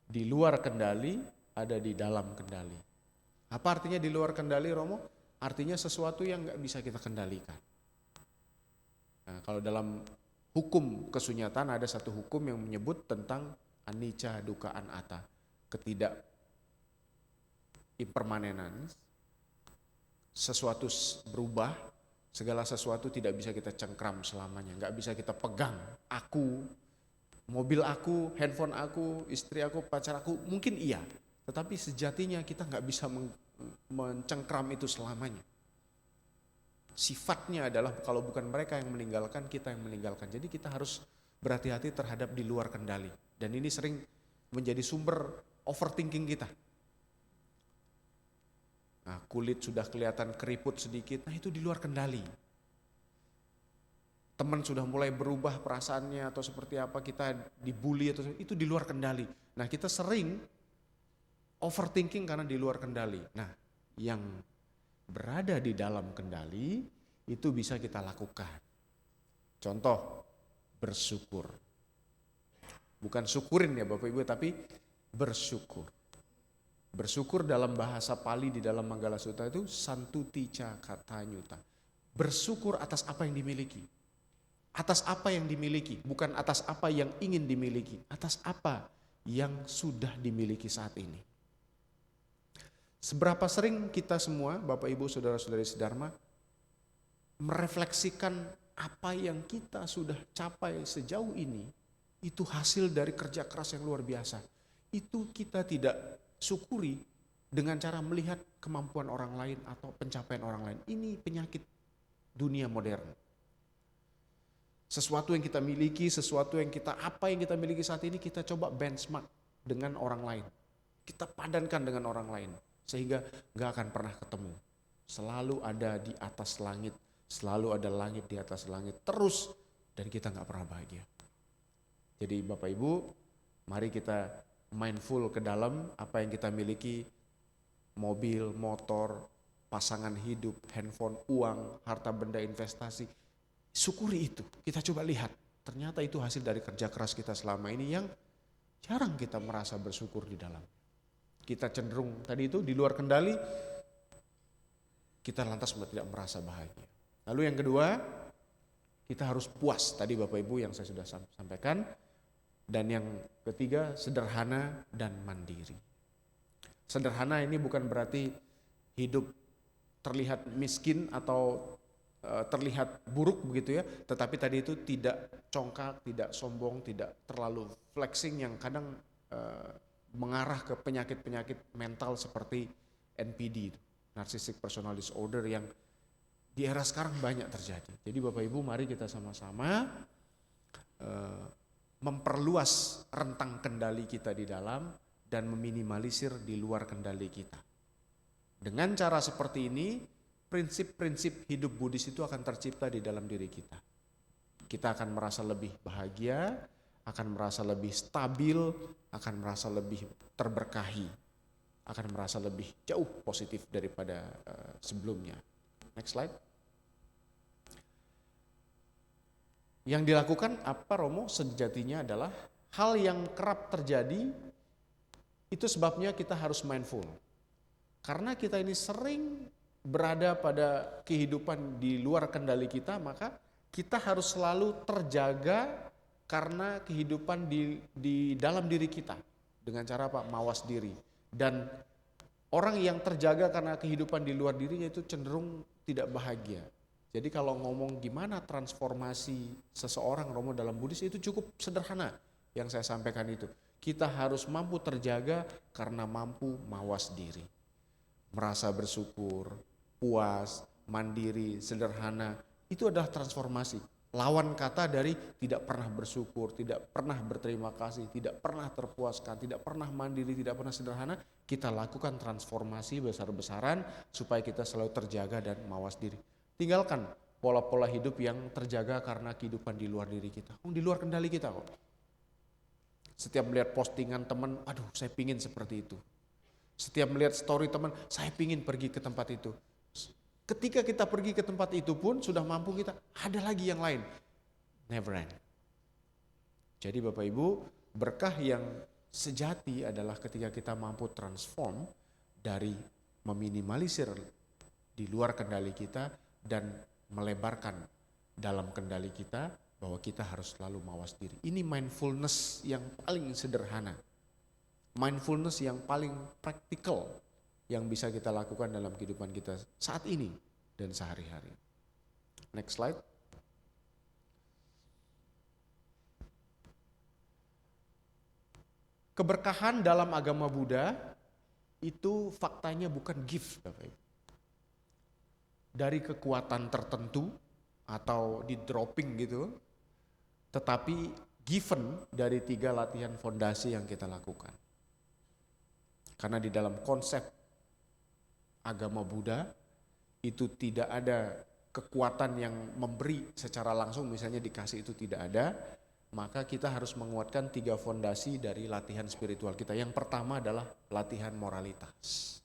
di luar kendali, ada di dalam kendali. Apa artinya di luar kendali, Romo? Artinya sesuatu yang nggak bisa kita kendalikan. Nah, kalau dalam hukum kesunyatan ada satu hukum yang menyebut tentang anicca dukkha anatta, ketidak impermanenan. Sesuatu berubah, segala sesuatu tidak bisa kita cengkram selamanya, nggak bisa kita pegang. Aku, mobil aku, handphone aku, istri aku, pacar aku, mungkin iya. Tetapi sejatinya kita nggak bisa mencengkram itu selamanya. Sifatnya adalah kalau bukan mereka yang meninggalkan, kita yang meninggalkan. Jadi kita harus berhati-hati terhadap di luar kendali. Dan ini sering menjadi sumber overthinking kita. Nah, kulit sudah kelihatan keriput sedikit, nah itu di luar kendali. Teman sudah mulai berubah perasaannya atau seperti apa, kita dibully atau itu di luar kendali. Nah, kita sering overthinking karena di luar kendali. Nah, yang berada di dalam kendali itu bisa kita lakukan. Contoh, bersyukur. Bukan syukurin ya Bapak Ibu, tapi bersyukur. Bersyukur dalam bahasa Pali di dalam Manggala Sutta itu santutica katanyuta. Bersyukur atas apa yang dimiliki. Atas apa yang dimiliki, bukan atas apa yang ingin dimiliki, atas apa yang sudah dimiliki saat ini. Seberapa sering kita semua, Bapak Ibu, Saudara-saudari sedharma, merefleksikan apa yang kita sudah capai sejauh ini, itu hasil dari kerja keras yang luar biasa. Itu kita tidak syukuri dengan cara melihat kemampuan orang lain atau pencapaian orang lain. Ini penyakit dunia modern. Sesuatu yang kita miliki, apa yang kita miliki saat ini kita coba benchmark dengan orang lain. Kita padankan dengan orang lain sehingga gak akan pernah ketemu. Selalu ada di atas langit, selalu ada langit di atas langit terus dan kita gak pernah bahagia. Jadi Bapak Ibu, mari kita mindful ke dalam apa yang kita miliki, mobil, motor, pasangan hidup, handphone, uang, harta benda investasi. Syukuri itu, kita coba lihat, ternyata itu hasil dari kerja keras kita selama ini yang jarang kita merasa bersyukur di dalam. Kita cenderung tadi itu di luar kendali, kita lantas tidak merasa bahagia. Lalu yang kedua, kita harus puas, tadi Bapak Ibu yang saya sudah sampaikan. Dan yang ketiga, sederhana dan mandiri. Sederhana ini bukan berarti hidup terlihat miskin atau terlihat buruk begitu ya, tetapi tadi itu tidak congkak, tidak sombong, tidak terlalu flexing yang kadang mengarah ke penyakit-penyakit mental seperti NPD, Narcissistic Personal Disorder, yang di era sekarang banyak terjadi. Jadi Bapak Ibu, mari kita sama-sama memperluas rentang kendali kita di dalam dan meminimalisir di luar kendali kita. Dengan cara seperti ini, prinsip-prinsip hidup Buddhis itu akan tercipta di dalam diri kita. Kita akan merasa lebih bahagia, akan merasa lebih stabil, akan merasa lebih terberkahi, akan merasa lebih jauh positif daripada sebelumnya. Next slide. Yang dilakukan apa Romo? Sejatinya adalah hal yang kerap terjadi, itu sebabnya kita harus mindful. Karena kita ini sering berada pada kehidupan di luar kendali kita, maka kita harus selalu terjaga karena kehidupan di dalam diri kita. Dengan cara apa? Mawas diri. Dan orang yang terjaga karena kehidupan di luar dirinya itu cenderung tidak bahagia. Jadi kalau ngomong gimana transformasi seseorang Romo dalam Buddhis, itu cukup sederhana yang saya sampaikan itu. Kita harus mampu terjaga karena mampu mawas diri. Merasa bersyukur, puas, mandiri, sederhana, itu adalah transformasi. Lawan kata dari tidak pernah bersyukur, tidak pernah berterima kasih, tidak pernah terpuaskan, tidak pernah mandiri, tidak pernah sederhana. Kita lakukan transformasi besar-besaran supaya kita selalu terjaga dan mawas diri. Tinggalkan pola-pola hidup yang terjaga karena kehidupan di luar diri kita. Di luar kendali kita kok. Setiap melihat postingan teman, aduh saya pingin seperti itu. Setiap melihat story teman, saya pingin pergi ke tempat itu. Ketika kita pergi ke tempat itu pun sudah mampu kita, ada lagi yang lain. Never end. Jadi Bapak Ibu, berkah yang sejati adalah ketika kita mampu transform dari meminimalisir di luar kendali kita dan melebarkan dalam kendali kita, bahwa kita harus selalu mawas diri. Ini mindfulness yang paling sederhana. Mindfulness yang paling praktikal yang bisa kita lakukan dalam kehidupan kita saat ini dan sehari-hari. Next slide. Keberkahan dalam agama Buddha itu faktanya bukan gift, Bapak Ibu. dari kekuatan tertentu atau di dropping gitu, tetapi given dari 3 latihan fondasi yang kita lakukan. Karena di dalam konsep agama Buddha itu tidak ada kekuatan yang memberi secara langsung, misalnya dikasih, itu tidak ada. Maka kita harus menguatkan 3 fondasi dari latihan spiritual kita. Yang pertama adalah latihan moralitas.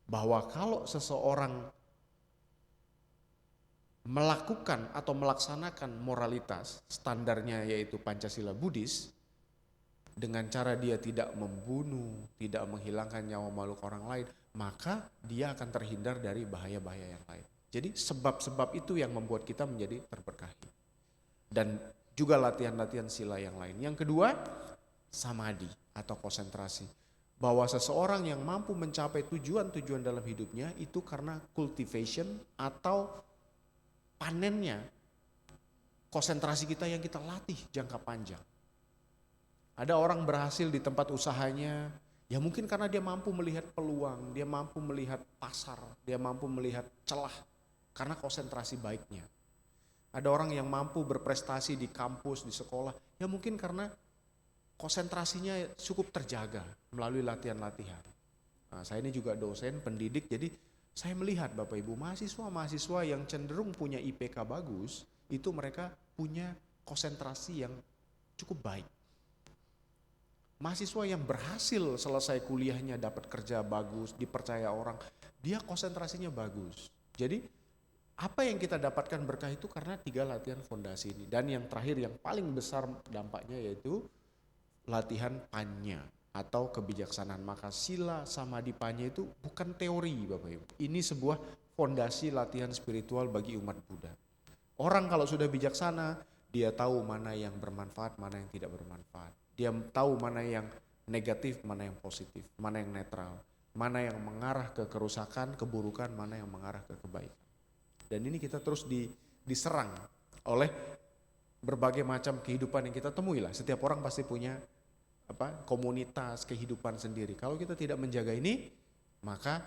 Bahwa kalau seseorang melakukan atau melaksanakan moralitas, standarnya yaitu Pancasila Buddhis, dengan cara dia tidak membunuh, tidak menghilangkan nyawa makhluk orang lain, maka dia akan terhindar dari bahaya-bahaya yang lain. Jadi sebab-sebab itu yang membuat kita menjadi terberkahi. Dan juga latihan-latihan sila yang lain. Yang kedua, samadhi atau konsentrasi. Bahwa seseorang yang mampu mencapai tujuan-tujuan dalam hidupnya itu karena cultivation atau panennya konsentrasi kita yang kita latih jangka panjang. Ada orang berhasil di tempat usahanya, ya mungkin karena dia mampu melihat peluang, dia mampu melihat pasar, dia mampu melihat celah karena konsentrasi baiknya. Ada orang yang mampu berprestasi di kampus, di sekolah, ya mungkin karena konsentrasinya cukup terjaga melalui latihan-latihan. Nah, saya ini juga dosen, pendidik, jadi saya melihat Bapak Ibu mahasiswa-mahasiswa yang cenderung punya IPK bagus, itu mereka punya konsentrasi yang cukup baik. Mahasiswa yang berhasil selesai kuliahnya, dapat kerja bagus, dipercaya orang, dia konsentrasinya bagus. Jadi apa yang kita dapatkan berkah itu karena 3 latihan fondasi ini. Dan yang terakhir yang paling besar dampaknya yaitu latihan panya atau kebijaksanaan. Maka sila samadhi panya itu bukan teori Bapak Ibu. Ini sebuah fondasi latihan spiritual bagi umat Buddha. Orang kalau sudah bijaksana, dia tahu mana yang bermanfaat, mana yang tidak bermanfaat. Dia tahu mana yang negatif, mana yang positif, mana yang netral, mana yang mengarah ke kerusakan, keburukan, mana yang mengarah ke kebaikan. Dan ini kita terus diserang oleh berbagai macam kehidupan yang kita temui lah. Setiap orang pasti punya komunitas kehidupan sendiri. Kalau kita tidak menjaga ini, maka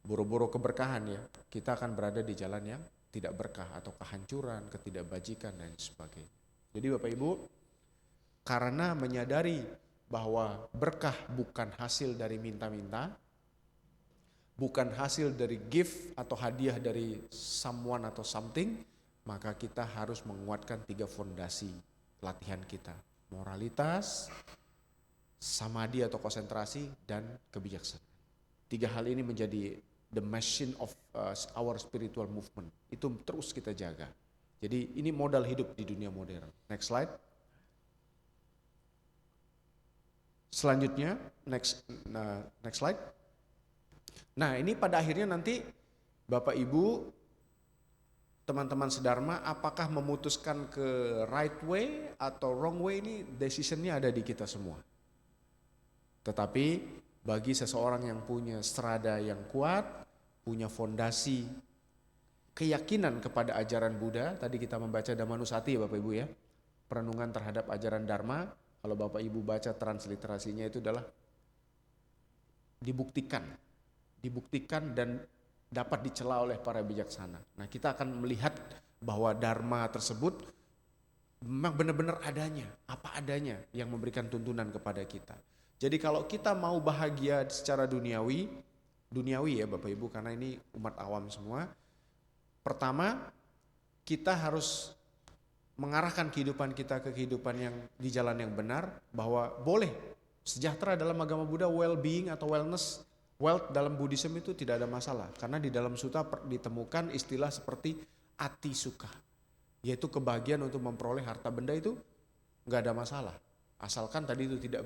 boro-boro keberkahan ya, kita akan berada di jalan yang tidak berkah atau kehancuran, ketidakbajikan dan sebagainya. Jadi Bapak Ibu, karena menyadari bahwa berkah bukan hasil dari minta-minta, bukan hasil dari gift atau hadiah dari someone atau something, maka kita harus menguatkan 3 fondasi latihan kita. Moralitas, samadhi atau konsentrasi, dan kebijaksanaan. 3 hal ini menjadi the machine of our spiritual movement. Itu terus kita jaga. Jadi ini modal hidup di dunia modern. Next slide. Selanjutnya, next slide. Nah ini pada akhirnya nanti Bapak Ibu, teman-teman sedharma, apakah memutuskan ke right way atau wrong way, ini decisionnya ada di kita semua. Tetapi bagi seseorang yang punya strada yang kuat, punya fondasi keyakinan kepada ajaran Buddha, tadi kita membaca Dhammanusati ya Bapak Ibu ya, perenungan terhadap ajaran Dharma. Kalau Bapak Ibu baca transliterasinya itu adalah dibuktikan dan dapat dicela oleh para bijaksana. Nah kita akan melihat bahwa Dharma tersebut memang benar-benar adanya, apa adanya yang memberikan tuntunan kepada kita. Jadi kalau kita mau bahagia secara duniawi ya Bapak Ibu, karena ini umat awam semua, pertama kita harus mengarahkan kehidupan kita ke kehidupan yang di jalan yang benar, bahwa boleh sejahtera dalam agama Buddha, well-being atau wellness, wealth dalam Buddhism itu tidak ada masalah. Karena di dalam sutta ditemukan istilah seperti ati sukha, yaitu kebahagiaan untuk memperoleh harta benda itu nggak ada masalah. Asalkan tadi itu tidak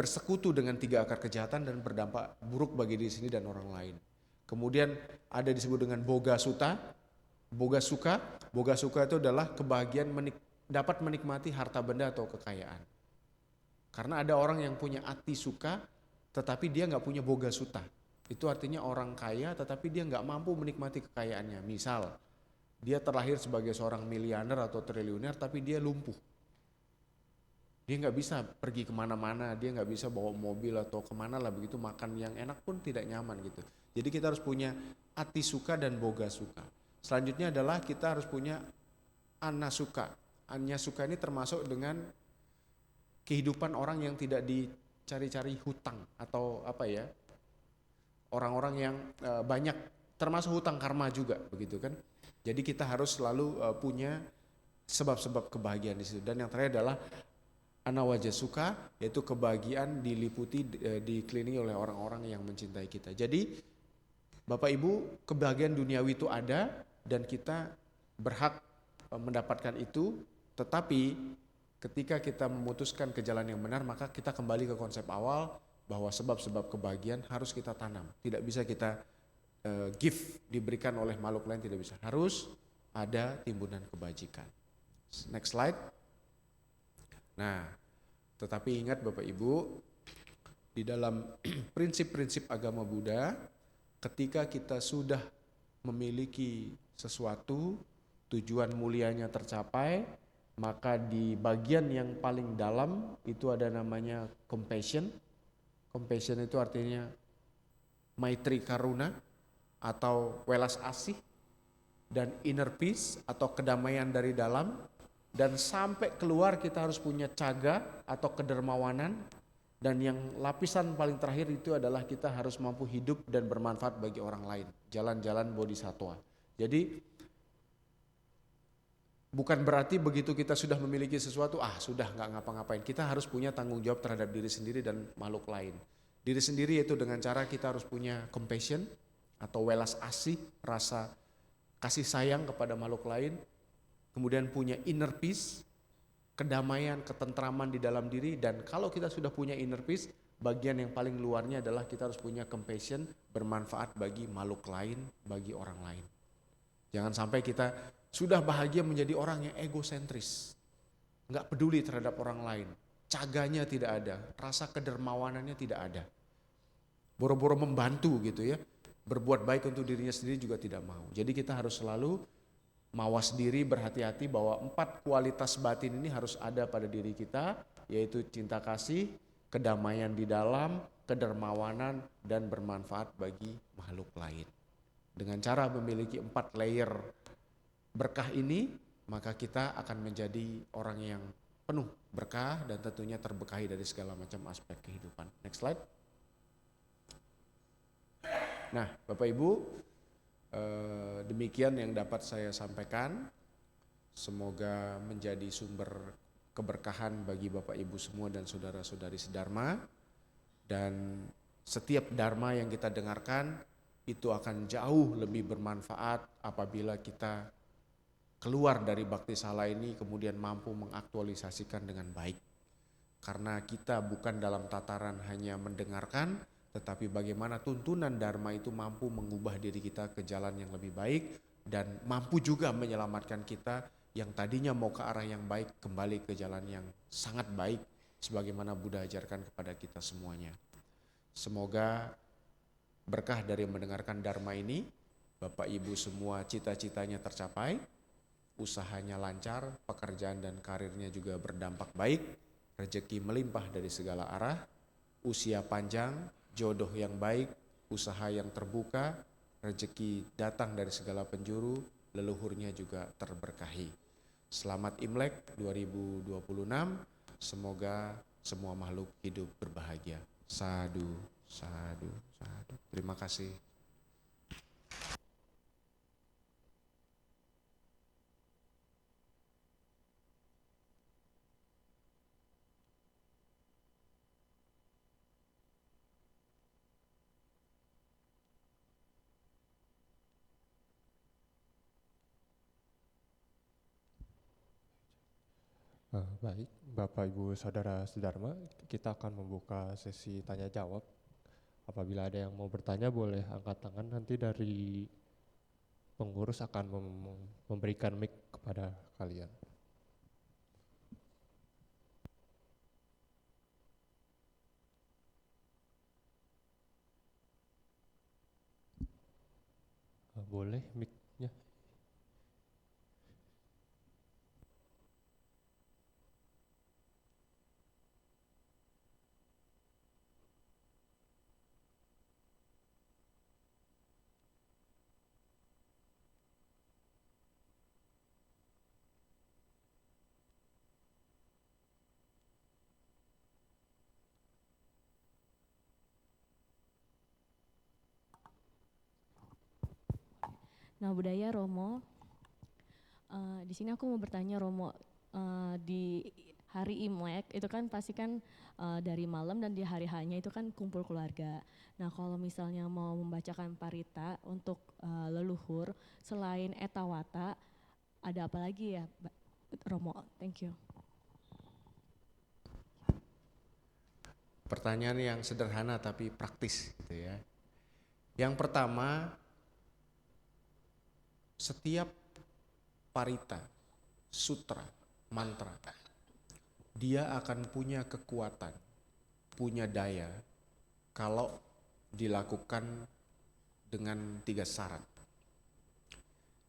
bersekutu dengan 3 akar kejahatan dan berdampak buruk bagi diri sendiri dan orang lain. Kemudian ada disebut dengan boga sutta. Boga suka itu adalah kebahagiaan dapat menikmati harta benda atau kekayaan. Karena ada orang yang punya ati suka tetapi dia nggak punya boga sutta. Itu artinya orang kaya tetapi dia nggak mampu menikmati kekayaannya. Misal dia terlahir sebagai seorang miliarder atau triliuner tapi dia lumpuh. Dia nggak bisa pergi kemana-mana, dia nggak bisa bawa mobil atau kemana lah begitu, makan yang enak pun tidak nyaman gitu. Jadi kita harus punya ati suka dan boga suka. Selanjutnya adalah kita harus punya anna suka. Anya suka ini termasuk dengan kehidupan orang yang tidak dicari-cari hutang atau apa ya, orang-orang yang banyak, termasuk hutang karma juga begitu kan. Jadi kita harus selalu punya sebab-sebab kebahagiaan di situ. Dan yang terakhir adalah anawaja suka, yaitu kebahagiaan diliputi, dikelilingi oleh orang-orang yang mencintai kita. Jadi Bapak Ibu, kebahagiaan duniawi itu ada dan kita berhak mendapatkan itu, tetapi ketika kita memutuskan ke jalan yang benar, maka kita kembali ke konsep awal bahwa sebab-sebab kebahagiaan harus kita tanam. Tidak bisa kita gift diberikan oleh makhluk lain, tidak bisa. Harus ada timbunan kebajikan. Next slide. Nah, tetapi ingat Bapak Ibu, di dalam prinsip-prinsip agama Buddha, ketika kita sudah memiliki sesuatu, tujuan mulianya tercapai, maka di bagian yang paling dalam itu ada namanya compassion. Compassion itu artinya maitri karuna atau welas asih, dan inner peace atau kedamaian dari dalam. Dan sampai keluar kita harus punya caga atau kedermawanan. Dan yang lapisan paling terakhir itu adalah kita harus mampu hidup dan bermanfaat bagi orang lain. Jalan-jalan bodhisattva. Jadi bukan berarti begitu kita sudah memiliki sesuatu, sudah nggak ngapa-ngapain. Kita harus punya tanggung jawab terhadap diri sendiri dan makhluk lain. Diri sendiri yaitu dengan cara kita harus punya compassion atau welas asih, rasa kasih sayang kepada makhluk lain. Kemudian punya inner peace, kedamaian, ketentraman di dalam diri. Dan kalau kita sudah punya inner peace, bagian yang paling luarnya adalah kita harus punya compassion, bermanfaat bagi makhluk lain, bagi orang lain. Jangan sampai kita sudah bahagia menjadi orang yang egosentris, nggak peduli terhadap orang lain, caganya tidak ada, rasa kedermawanannya tidak ada, boro-boro membantu gitu ya, berbuat baik untuk dirinya sendiri juga tidak mau. Jadi kita harus selalu mawas diri, berhati-hati bahwa 4 kualitas batin ini harus ada pada diri kita, yaitu cinta kasih, kedamaian di dalam, kedermawanan, dan bermanfaat bagi makhluk lain. Dengan cara memiliki 4 layer berkah ini, maka kita akan menjadi orang yang penuh berkah dan tentunya terberkahi dari segala macam aspek kehidupan. Next slide. Nah, Bapak Ibu, demikian yang dapat saya sampaikan. Semoga menjadi sumber keberkahan bagi Bapak Ibu semua dan saudara-saudari sedharma. Dan setiap dharma yang kita dengarkan itu akan jauh lebih bermanfaat apabila kita keluar dari bakti sala ini kemudian mampu mengaktualisasikan dengan baik. Karena kita bukan dalam tataran hanya mendengarkan, tetapi bagaimana tuntunan dharma itu mampu mengubah diri kita ke jalan yang lebih baik dan mampu juga menyelamatkan kita yang tadinya mau ke arah yang baik kembali ke jalan yang sangat baik sebagaimana Buddha ajarkan kepada kita semuanya. Semoga berkah dari mendengarkan dharma ini, Bapak Ibu semua cita-citanya tercapai, usahanya lancar, pekerjaan dan karirnya juga berdampak baik, rezeki melimpah dari segala arah, usia panjang, jodoh yang baik, usaha yang terbuka, rezeki datang dari segala penjuru, leluhurnya juga terberkahi. Selamat Imlek 2026, semoga semua makhluk hidup berbahagia. Sadu, sadu, sadu. Terima kasih. Baik, Bapak Ibu Saudara Sedharma, kita akan membuka sesi tanya jawab. Apabila ada yang mau bertanya boleh angkat tangan, nanti dari pengurus akan memberikan mic kepada kalian. Boleh mic-nya. Nama budaya Romo. Di sini aku mau bertanya Romo, di hari Imlek itu kan pasti kan dari malam dan di hari hanya itu kan kumpul keluarga. Nah kalau misalnya mau membacakan parita untuk leluhur selain etawata, ada apa lagi ya Romo? Thank you. Pertanyaan yang sederhana tapi praktis gitu ya. Yang pertama, setiap parita, sutra, mantra, dia akan punya kekuatan, punya daya kalau dilakukan dengan 3 syarat.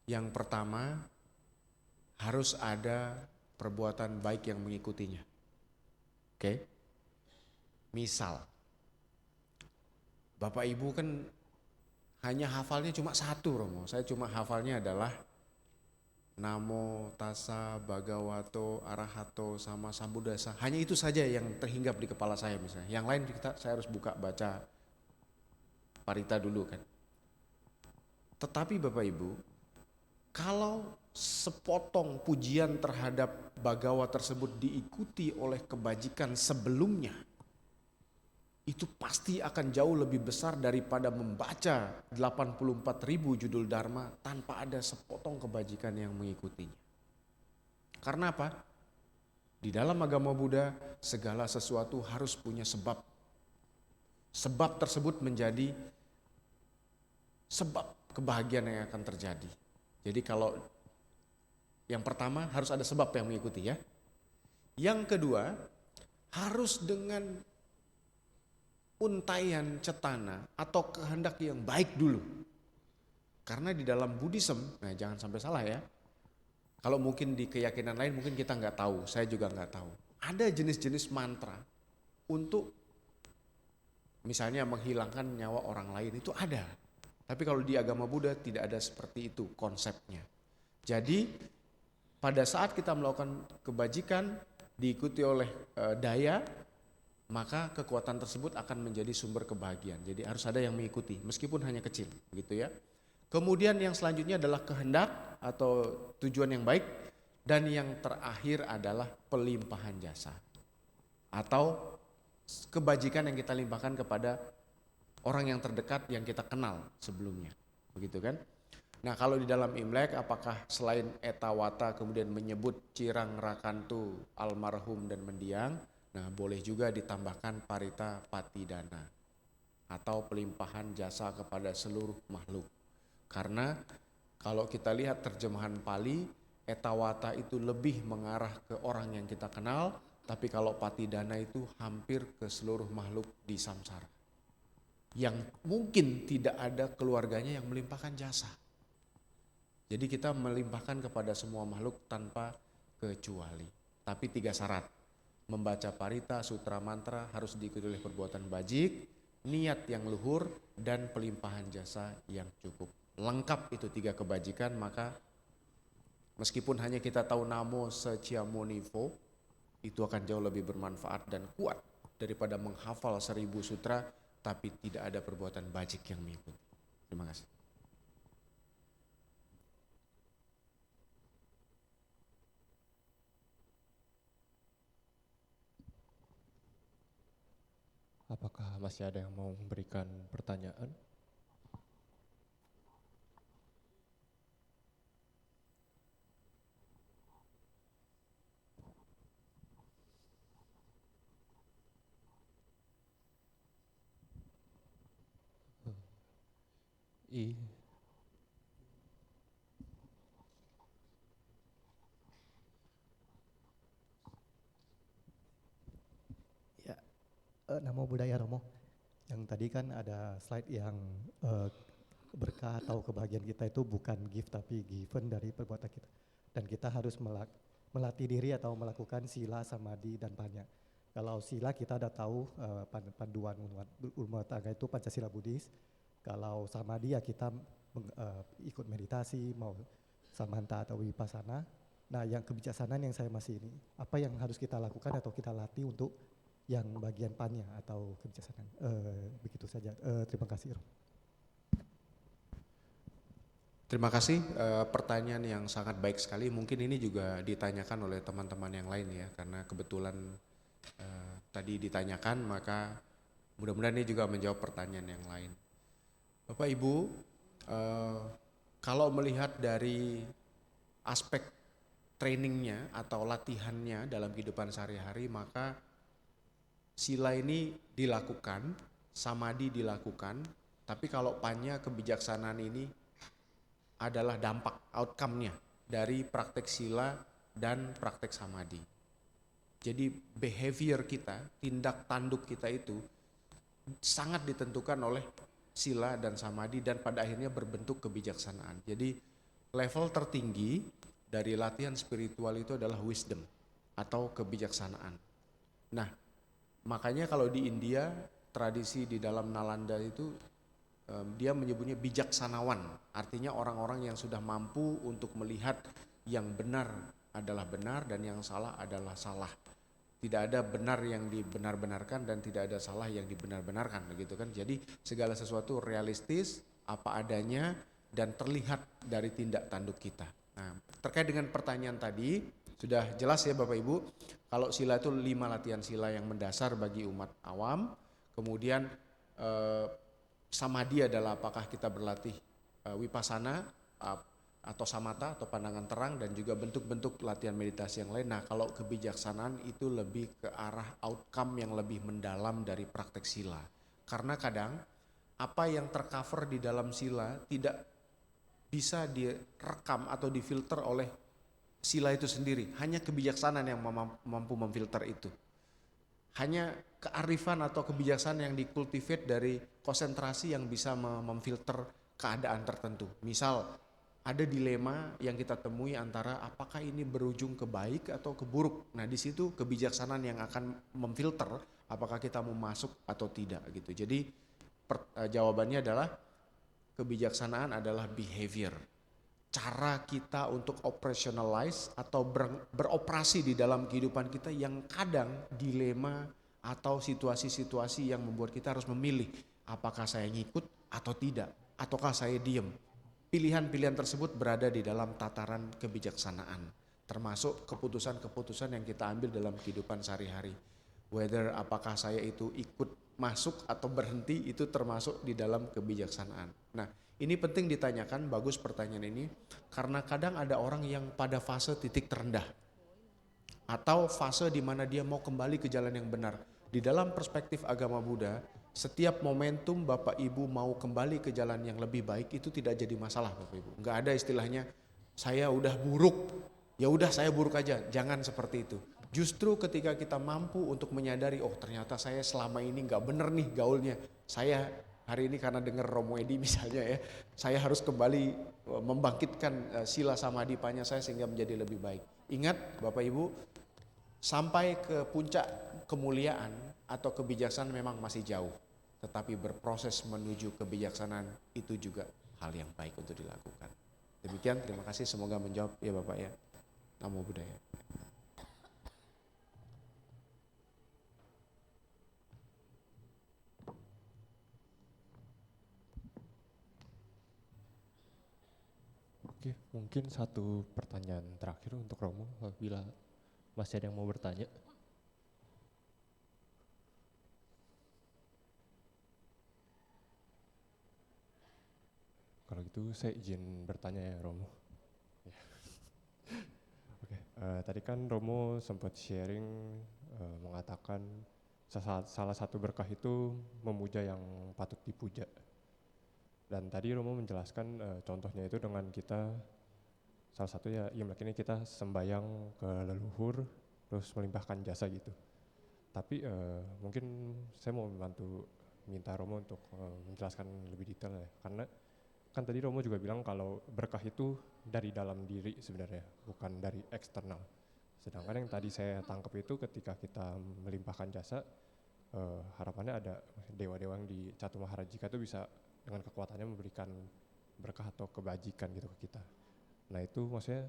Yang pertama, harus ada perbuatan baik yang mengikutinya. Oke? Misal, Bapak Ibu kan hanya hafalnya cuma 1 Romo. Saya cuma hafalnya adalah Namo Tassa Bhagavato Arahato sama Sambuddhasa. Hanya itu saja yang terhinggap di kepala saya misalnya. Yang lain saya harus baca parita dulu kan. Tetapi Bapak Ibu, kalau sepotong pujian terhadap Bhagawa tersebut diikuti oleh kebajikan sebelumnya, itu pasti akan jauh lebih besar daripada membaca 84.000 judul Dharma tanpa ada sepotong kebajikan yang mengikutinya. Karena apa? Di dalam agama Buddha, segala sesuatu harus punya sebab. Sebab tersebut menjadi sebab kebahagiaan yang akan terjadi. Jadi kalau yang pertama harus ada sebab yang mengikuti ya. Yang kedua, harus dengan untaian cetana atau kehendak yang baik dulu. Karena di dalam Buddhism, nah jangan sampai salah ya. Kalau mungkin di keyakinan lain mungkin kita nggak tahu, saya juga nggak tahu. Ada jenis-jenis mantra untuk misalnya menghilangkan nyawa orang lain, itu ada. Tapi kalau di agama Buddha tidak ada seperti itu konsepnya. Jadi pada saat kita melakukan kebajikan diikuti oleh daya, maka kekuatan tersebut akan menjadi sumber kebahagiaan. Jadi harus ada yang mengikuti meskipun hanya kecil gitu ya. Kemudian yang selanjutnya adalah kehendak atau tujuan yang baik, dan yang terakhir adalah pelimpahan jasa atau kebajikan yang kita limpahkan kepada orang yang terdekat yang kita kenal sebelumnya. Begitu kan? Nah, kalau di dalam Imlek apakah selain etawata kemudian menyebut cirang rakantu almarhum dan mendiang? Nah, boleh juga ditambahkan parita patidana atau pelimpahan jasa kepada seluruh makhluk. Karena kalau kita lihat terjemahan Pali, etawata itu lebih mengarah ke orang yang kita kenal, tapi kalau patidana itu hampir ke seluruh makhluk di samsara. Yang mungkin tidak ada keluarganya yang melimpahkan jasa. Jadi kita melimpahkan kepada semua makhluk tanpa kecuali. Tapi 3 syarat. Membaca parita, sutra, mantra harus diikuti oleh perbuatan bajik, niat yang luhur, dan pelimpahan jasa yang cukup. Lengkap itu 3 kebajikan, maka meskipun hanya kita tahu Namo Seciyamonivo, itu akan jauh lebih bermanfaat dan kuat daripada menghafal 1000 sutra, tapi tidak ada perbuatan bajik yang mengikuti. Terima kasih. Apakah masih ada yang mau memberikan pertanyaan? Ya, Namo Buddhaya Romo. Yang tadi kan ada slide yang berkah atau kebahagiaan kita itu bukan gift tapi given dari perbuatan kita. Dan kita harus melatih diri atau melakukan sila, samadhi, dan panya. Kalau sila kita udah tahu panduan rumah tangga itu Pancasila Buddhis. Kalau samadhi ya kita ikut meditasi, mau samanta atau vipassana. Nah yang kebijaksanaan yang saya masih ini, apa yang harus kita lakukan atau kita latih untuk yang bagian panya atau kebijaksanaan. Begitu saja. Terima kasih. Terima kasih, pertanyaan yang sangat baik sekali. Mungkin ini juga ditanyakan oleh teman-teman yang lain ya, karena kebetulan tadi ditanyakan, maka mudah-mudahan ini juga menjawab pertanyaan yang lain. Bapak Ibu, kalau melihat dari aspek trainingnya atau latihannya dalam kehidupan sehari-hari, maka sila ini dilakukan, samadhi dilakukan, tapi kalau panya kebijaksanaan ini adalah dampak, outcome-nya dari praktek sila dan praktek samadhi. Jadi behavior kita, tindak tanduk kita itu sangat ditentukan oleh sila dan samadhi dan pada akhirnya berbentuk kebijaksanaan. Jadi level tertinggi dari latihan spiritual itu adalah wisdom atau kebijaksanaan. Nah, makanya kalau di India tradisi di dalam Nalanda itu dia menyebutnya bijaksanawan, artinya orang-orang yang sudah mampu untuk melihat yang benar adalah benar dan yang salah adalah salah. Tidak ada benar yang dibenar-benarkan dan tidak ada salah yang dibenar-benarkan, begitu kan? Jadi segala sesuatu realistis, apa adanya dan terlihat dari tindak tanduk kita. Nah, terkait dengan pertanyaan tadi sudah jelas ya Bapak Ibu, kalau sila itu 5 latihan sila yang mendasar bagi umat awam. Kemudian samadhi adalah apakah kita berlatih vipassana atau samatha atau pandangan terang dan juga bentuk-bentuk latihan meditasi yang lain. Nah, kalau kebijaksanaan itu lebih ke arah outcome yang lebih mendalam dari praktek sila. Karena kadang apa yang tercover di dalam sila tidak bisa direkam atau difilter oleh sila itu sendiri. Hanya kebijaksanaan yang mampu memfilter itu. Hanya kearifan atau kebijaksanaan yang dikultivate dari konsentrasi yang bisa memfilter keadaan tertentu. Misal ada dilema yang kita temui antara apakah ini berujung ke baik atau ke buruk. Nah, di situ kebijaksanaan yang akan memfilter apakah kita mau masuk atau tidak gitu. Jadi jawabannya adalah kebijaksanaan adalah behavior. Cara kita untuk operationalize atau beroperasi di dalam kehidupan kita yang kadang dilema atau situasi-situasi yang membuat kita harus memilih apakah saya ngikut atau tidak, ataukah saya diem. Pilihan-pilihan tersebut berada di dalam tataran kebijaksanaan, termasuk keputusan-keputusan yang kita ambil dalam kehidupan sehari-hari. Whether apakah saya itu ikut masuk atau berhenti itu termasuk di dalam kebijaksanaan. Nah, ini penting ditanyakan, bagus pertanyaan ini, karena kadang ada orang yang pada fase titik terendah atau fase di mana dia mau kembali ke jalan yang benar. Di dalam perspektif agama Buddha, setiap momentum Bapak Ibu mau kembali ke jalan yang lebih baik itu tidak jadi masalah Bapak Ibu. Enggak ada istilahnya saya udah buruk, ya udah saya buruk aja. Jangan seperti itu. Justru ketika kita mampu untuk menyadari, oh ternyata saya selama ini enggak bener nih gaulnya. Saya hari ini karena dengar Romo Edi misalnya ya, saya harus kembali membangkitkan sila samadhi panya saya sehingga menjadi lebih baik. Ingat Bapak Ibu, sampai ke puncak kemuliaan atau kebijaksanaan memang masih jauh. Tetapi berproses menuju kebijaksanaan itu juga hal yang baik untuk dilakukan. Demikian, terima kasih, semoga menjawab ya Bapak ya. Namo Buddhaya. Oke, mungkin satu pertanyaan terakhir untuk Romo, bila masih ada yang mau bertanya. Kalau gitu saya izin bertanya ya Romo. Ya. Oke, tadi kan Romo sempat sharing mengatakan salah satu berkah itu memuja yang patut dipuja. Dan tadi Romo menjelaskan contohnya itu dengan kita, salah satu ya Imlek ini kita sembayang ke leluhur, terus melimpahkan jasa gitu. Tapi mungkin saya mau minta Romo untuk menjelaskan lebih detail ya, karena kan tadi Romo juga bilang kalau berkah itu dari dalam diri sebenarnya, bukan dari eksternal. Sedangkan yang tadi saya tangkap itu ketika kita melimpahkan jasa, harapannya ada dewa-dewa yang di Catu Maharajika itu bisa dengan kekuatannya memberikan berkah atau kebajikan gitu ke kita. Nah itu maksudnya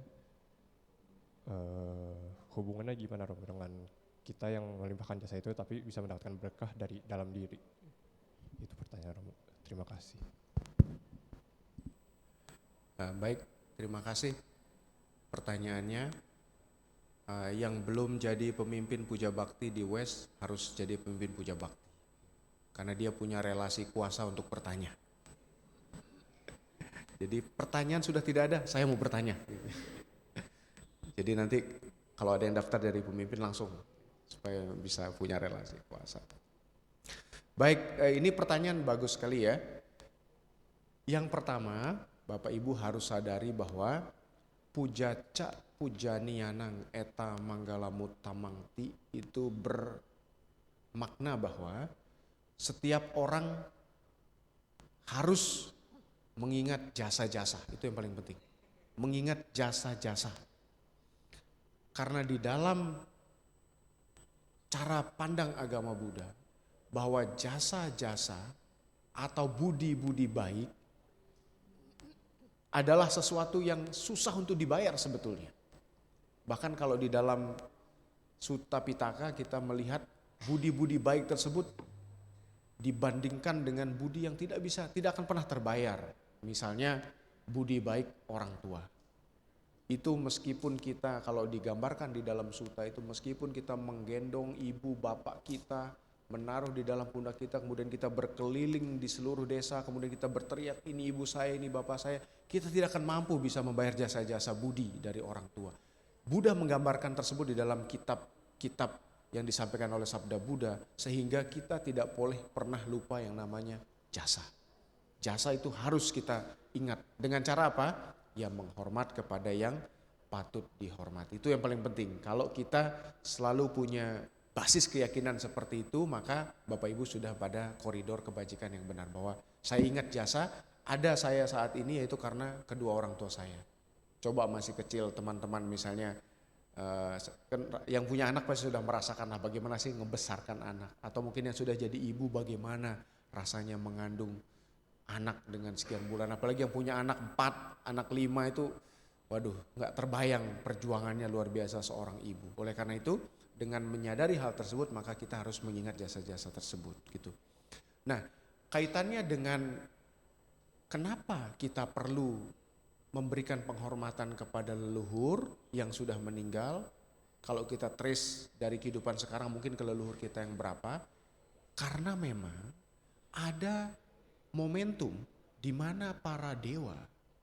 hubungannya gimana Romo dengan kita yang melimpahkan jasa itu tapi bisa mendapatkan berkah dari dalam diri? Itu pertanyaan Romo. Terima kasih. Baik, terima kasih pertanyaannya. Yang belum jadi pemimpin puja bakti di West harus jadi pemimpin puja bakti. Karena dia punya relasi kuasa untuk bertanya. Jadi pertanyaan sudah tidak ada, saya mau bertanya. Jadi nanti kalau ada yang daftar dari pemimpin langsung supaya bisa punya relasi kuasa. Baik, ini pertanyaan bagus sekali ya. Yang pertama, Bapak Ibu harus sadari bahwa pujaca pujanianang eta manggala mutamangti itu bermakna bahwa setiap orang harus mengingat jasa-jasa, itu yang paling penting. Mengingat jasa-jasa. Karena di dalam cara pandang agama Buddha, bahwa jasa-jasa atau budi-budi baik adalah sesuatu yang susah untuk dibayar sebetulnya. Bahkan kalau di dalam Sutta Pitaka kita melihat budi-budi baik tersebut dibandingkan dengan budi yang tidak akan pernah terbayar. Misalnya budi baik orang tua. Itu meskipun kita kalau digambarkan di dalam sutta itu meskipun kita menggendong ibu bapak kita, menaruh di dalam pundak kita, kemudian kita berkeliling di seluruh desa, kemudian kita berteriak ini ibu saya, ini bapak saya, kita tidak akan mampu bisa membayar jasa-jasa budi dari orang tua. Buddha menggambarkan tersebut di dalam kitab yang disampaikan oleh Sabda Buddha sehingga kita tidak boleh pernah lupa yang namanya jasa. Jasa itu harus kita ingat. Dengan cara apa? Ya menghormat kepada yang patut dihormati. Itu yang paling penting. Kalau kita selalu punya basis keyakinan seperti itu, maka Bapak Ibu sudah pada koridor kebajikan yang benar. Bahwa saya ingat jasa, ada saya saat ini yaitu karena kedua orang tua saya. Coba masih kecil teman-teman misalnya, yang punya anak pasti sudah merasakan bagaimana sih ngebesarkan anak. Atau mungkin yang sudah jadi ibu bagaimana rasanya mengandung anak dengan sekian bulan, apalagi yang punya anak 4, anak 5 itu, waduh gak terbayang perjuangannya luar biasa seorang ibu. Oleh karena itu dengan menyadari hal tersebut maka kita harus mengingat jasa-jasa tersebut gitu. Nah kaitannya dengan kenapa kita perlu memberikan penghormatan kepada leluhur yang sudah meninggal. Kalau kita trace dari kehidupan sekarang mungkin ke leluhur kita yang berapa, karena memang ada momentum di mana para dewa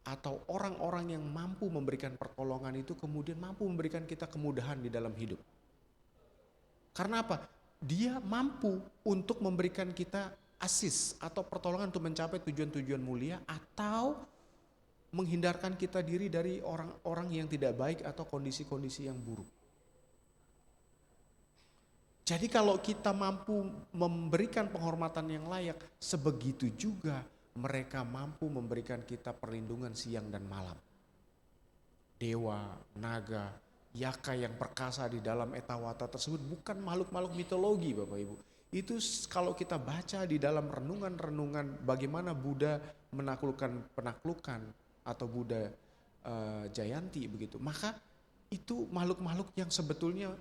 atau orang-orang yang mampu memberikan pertolongan itu kemudian mampu memberikan kita kemudahan di dalam hidup. Karena apa? Dia mampu untuk memberikan kita assist atau pertolongan untuk mencapai tujuan-tujuan mulia atau menghindarkan kita diri dari orang-orang yang tidak baik atau kondisi-kondisi yang buruk. Jadi kalau kita mampu memberikan penghormatan yang layak, sebegitu juga mereka mampu memberikan kita perlindungan siang dan malam. Dewa, naga, yaka yang perkasa di dalam etawata tersebut bukan makhluk-makhluk mitologi Bapak Ibu. Itu kalau kita baca di dalam renungan-renungan bagaimana Buddha menaklukkan penaklukan atau Buddha Jayanti begitu. Maka itu makhluk-makhluk yang sebetulnya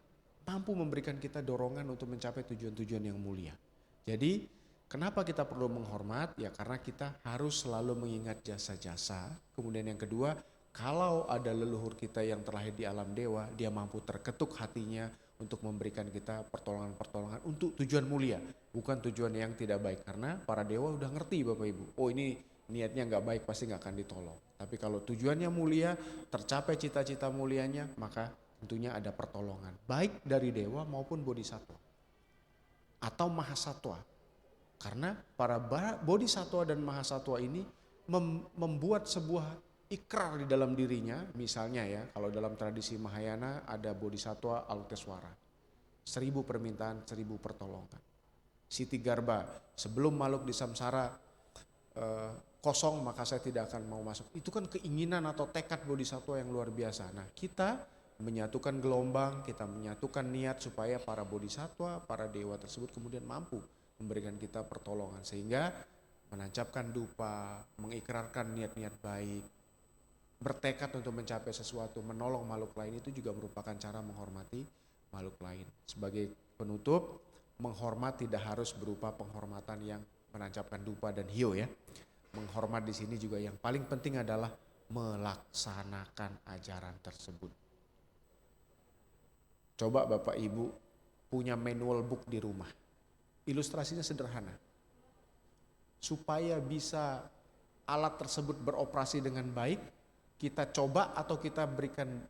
mampu memberikan kita dorongan untuk mencapai tujuan-tujuan yang mulia. Jadi kenapa kita perlu menghormat? Ya karena kita harus selalu mengingat jasa-jasa. Kemudian yang kedua, kalau ada leluhur kita yang terlahir di alam dewa, dia mampu terketuk hatinya untuk memberikan kita pertolongan-pertolongan untuk tujuan mulia, bukan tujuan yang tidak baik. Karena para dewa udah ngerti Bapak Ibu, oh ini niatnya nggak baik pasti nggak akan ditolong. Tapi kalau tujuannya mulia, tercapai cita-cita mulianya, maka tentunya ada pertolongan, baik dari dewa maupun bodhisatwa atau mahasatwa. Karena para bodhisatwa dan mahasatwa ini membuat sebuah ikrar di dalam dirinya. Misalnya ya, kalau dalam tradisi Mahayana ada bodhisatwa Aluteswara, 1000 permintaan, 1000 pertolongan. Siti Garba, sebelum makhluk di samsara kosong maka saya tidak akan mau masuk. Itu kan keinginan atau tekad bodhisatwa yang luar biasa. Nah kita menyatukan gelombang, kita menyatukan niat supaya para bodhisatwa, para dewa tersebut kemudian mampu memberikan kita pertolongan. Sehingga menancapkan dupa, mengikrarkan niat-niat baik, bertekad untuk mencapai sesuatu, menolong makhluk lain itu juga merupakan cara menghormati makhluk lain. Sebagai penutup, menghormat tidak harus berupa penghormatan yang menancapkan dupa dan hio ya. Menghormat di sini juga yang paling penting adalah melaksanakan ajaran tersebut. Coba Bapak Ibu punya manual book di rumah. Ilustrasinya sederhana. Supaya bisa alat tersebut beroperasi dengan baik, kita coba atau kita berikan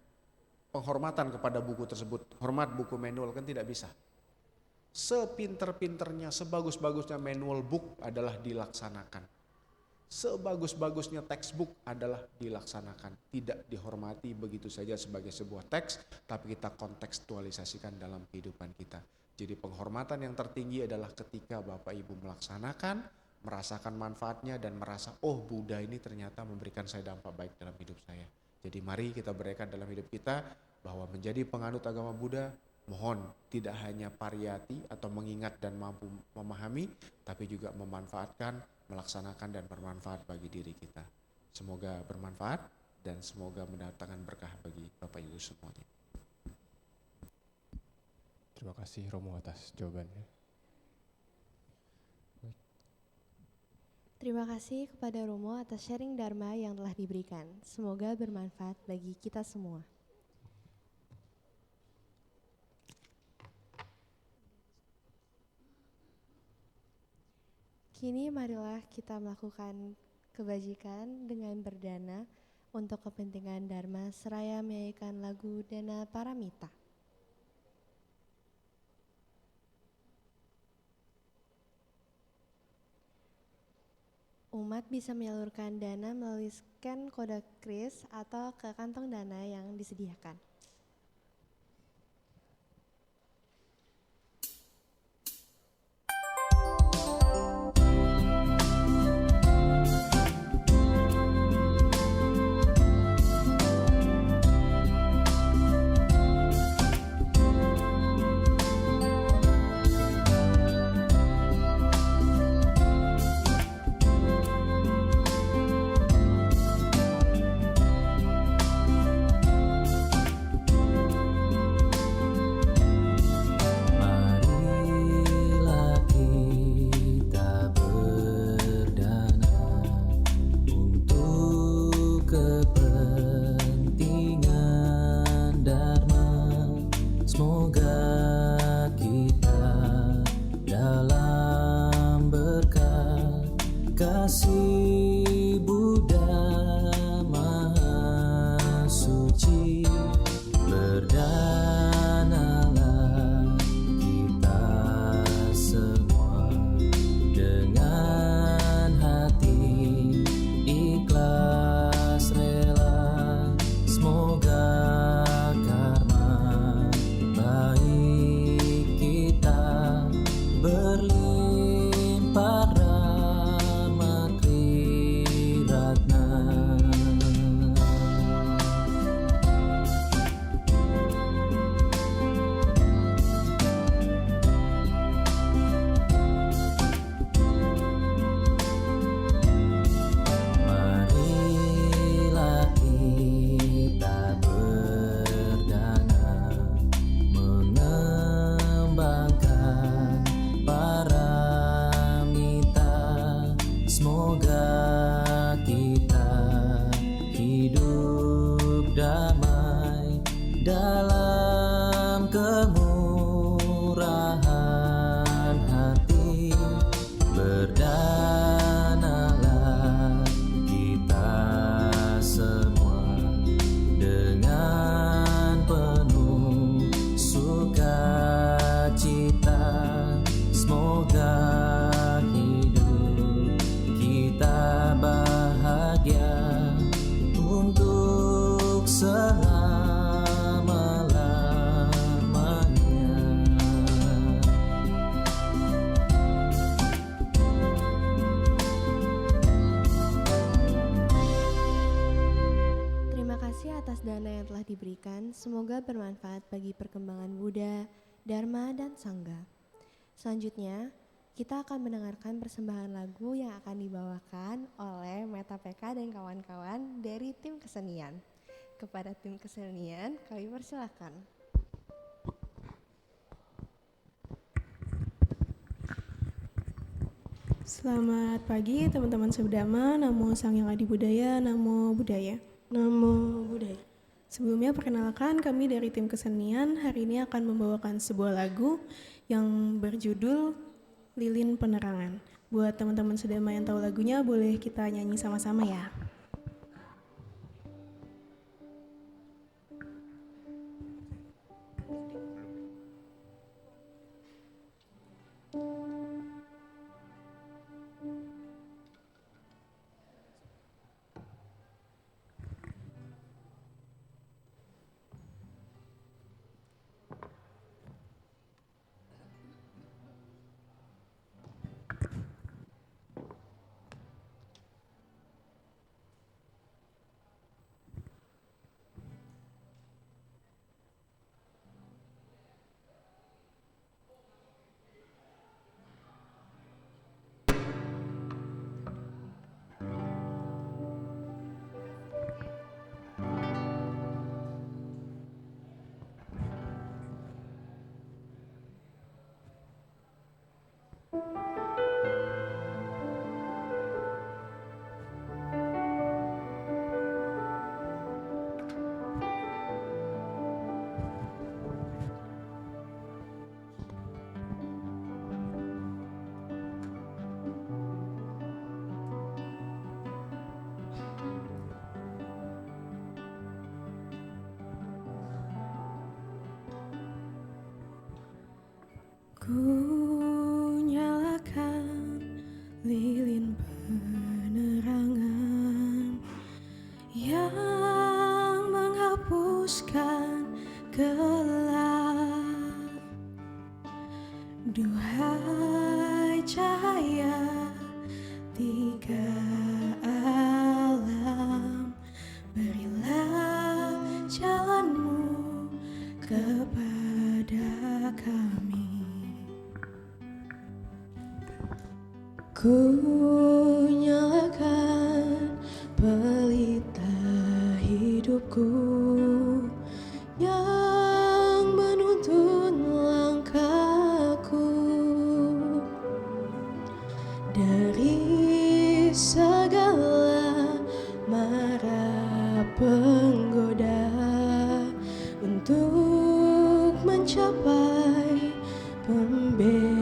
penghormatan kepada buku tersebut. Hormat buku manual kan tidak bisa. Sepinter-pinternya, sebagus-bagusnya manual book adalah dilaksanakan. Sebagus-bagusnya textbook adalah dilaksanakan. Tidak dihormati begitu saja sebagai sebuah teks, tapi kita kontekstualisasikan dalam kehidupan kita. Jadi penghormatan yang tertinggi adalah ketika Bapak Ibu melaksanakan, merasakan manfaatnya dan merasa, oh Buddha ini ternyata memberikan saya dampak baik dalam hidup saya. Jadi mari kita berikan dalam hidup kita bahwa menjadi penganut agama Buddha, mohon tidak hanya pariyati atau mengingat dan mampu memahami, tapi juga memanfaatkan, melaksanakan dan bermanfaat bagi diri kita. Semoga bermanfaat dan semoga mendatangkan berkah bagi Bapak Ibu semuanya. Terima kasih Romo atas jawabannya. Terima kasih kepada Romo atas sharing Dharma yang telah diberikan. Semoga bermanfaat bagi kita semua. Kini marilah kita melakukan kebajikan dengan berdana untuk kepentingan Dharma seraya menyanyikan lagu Dana Paramita. Umat bisa menyalurkan dana melalui scan kode kris atau ke kantong dana yang disediakan. Marilah kita berdana untuk kepentingan Dharma. Semoga kita dalam berkat kasih Buddha Maha Suci. Berdanalah kita semua dengan hati ikhlas rela. Semoga karma baik kita berlimpah rahmat Triratna. Marilah kita berdana mengembangkan paramita. Semoga kita hidup damai dalam kemurahan hati. Berdanalah kita semua dengan penuh sukacita. Semoga hidup kita bahagia untuk selama-lamanya. Terima kasih atas dana yang telah diberikan. Semoga bermanfaat bagi perkembangan Buddha, Dharma, dan Sangha. Selanjutnya, kita akan mendengarkan persembahan lagu yang akan dibawakan oleh Meta PK dan kawan-kawan dari tim kesenian. Kepada tim kesenian, kami persilakan. Selamat pagi teman-teman Subdama, Namo Sang Yang Adi Budaya, Namo Buddhaya. Namo Buddhaya. Sebelumnya perkenalkan, kami dari tim kesenian hari ini akan membawakan sebuah lagu yang berjudul Lilin Penerangan. Buat teman-teman sedema yang tahu lagunya, boleh kita nyanyi sama-sama ya. Ku nyalakan lilin penerangan yang menghapuskan gelap. Duhai cahaya tiga alam, berilah jalanmu kepada kami. Ku nyalakan pelita hidupku yang menuntun langkahku dari segala mara penggoda untuk mencapai pembebasan.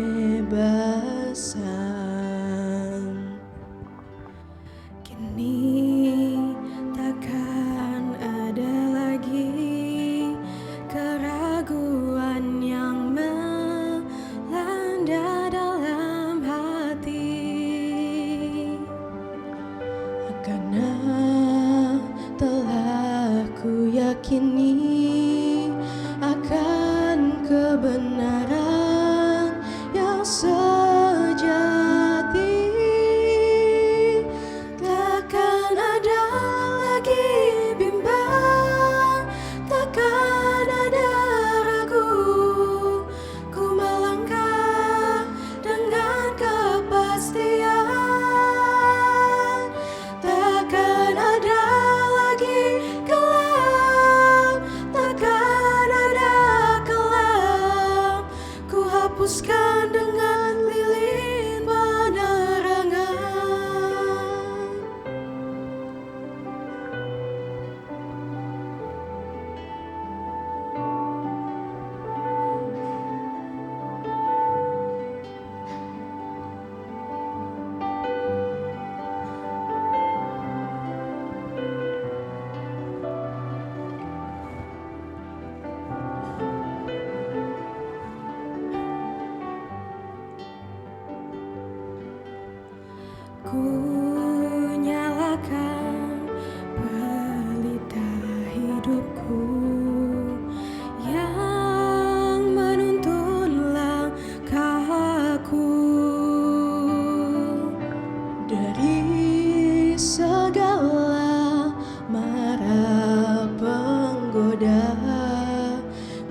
Kini takkan ada lagi keraguan yang melanda dalam hati, karena telah ku yakini akan kebenaran yang sejati. Takkan ada lagi bimbang, takkan ada ragu, ku melangkah dengan kepastian. Takkan ada lagi gelap, takkan ada kelam, ku hapuskan dengan lilin penerangan. Ku nyalakan pelita hidupku yang menuntun langkahku dari segala mara penggoda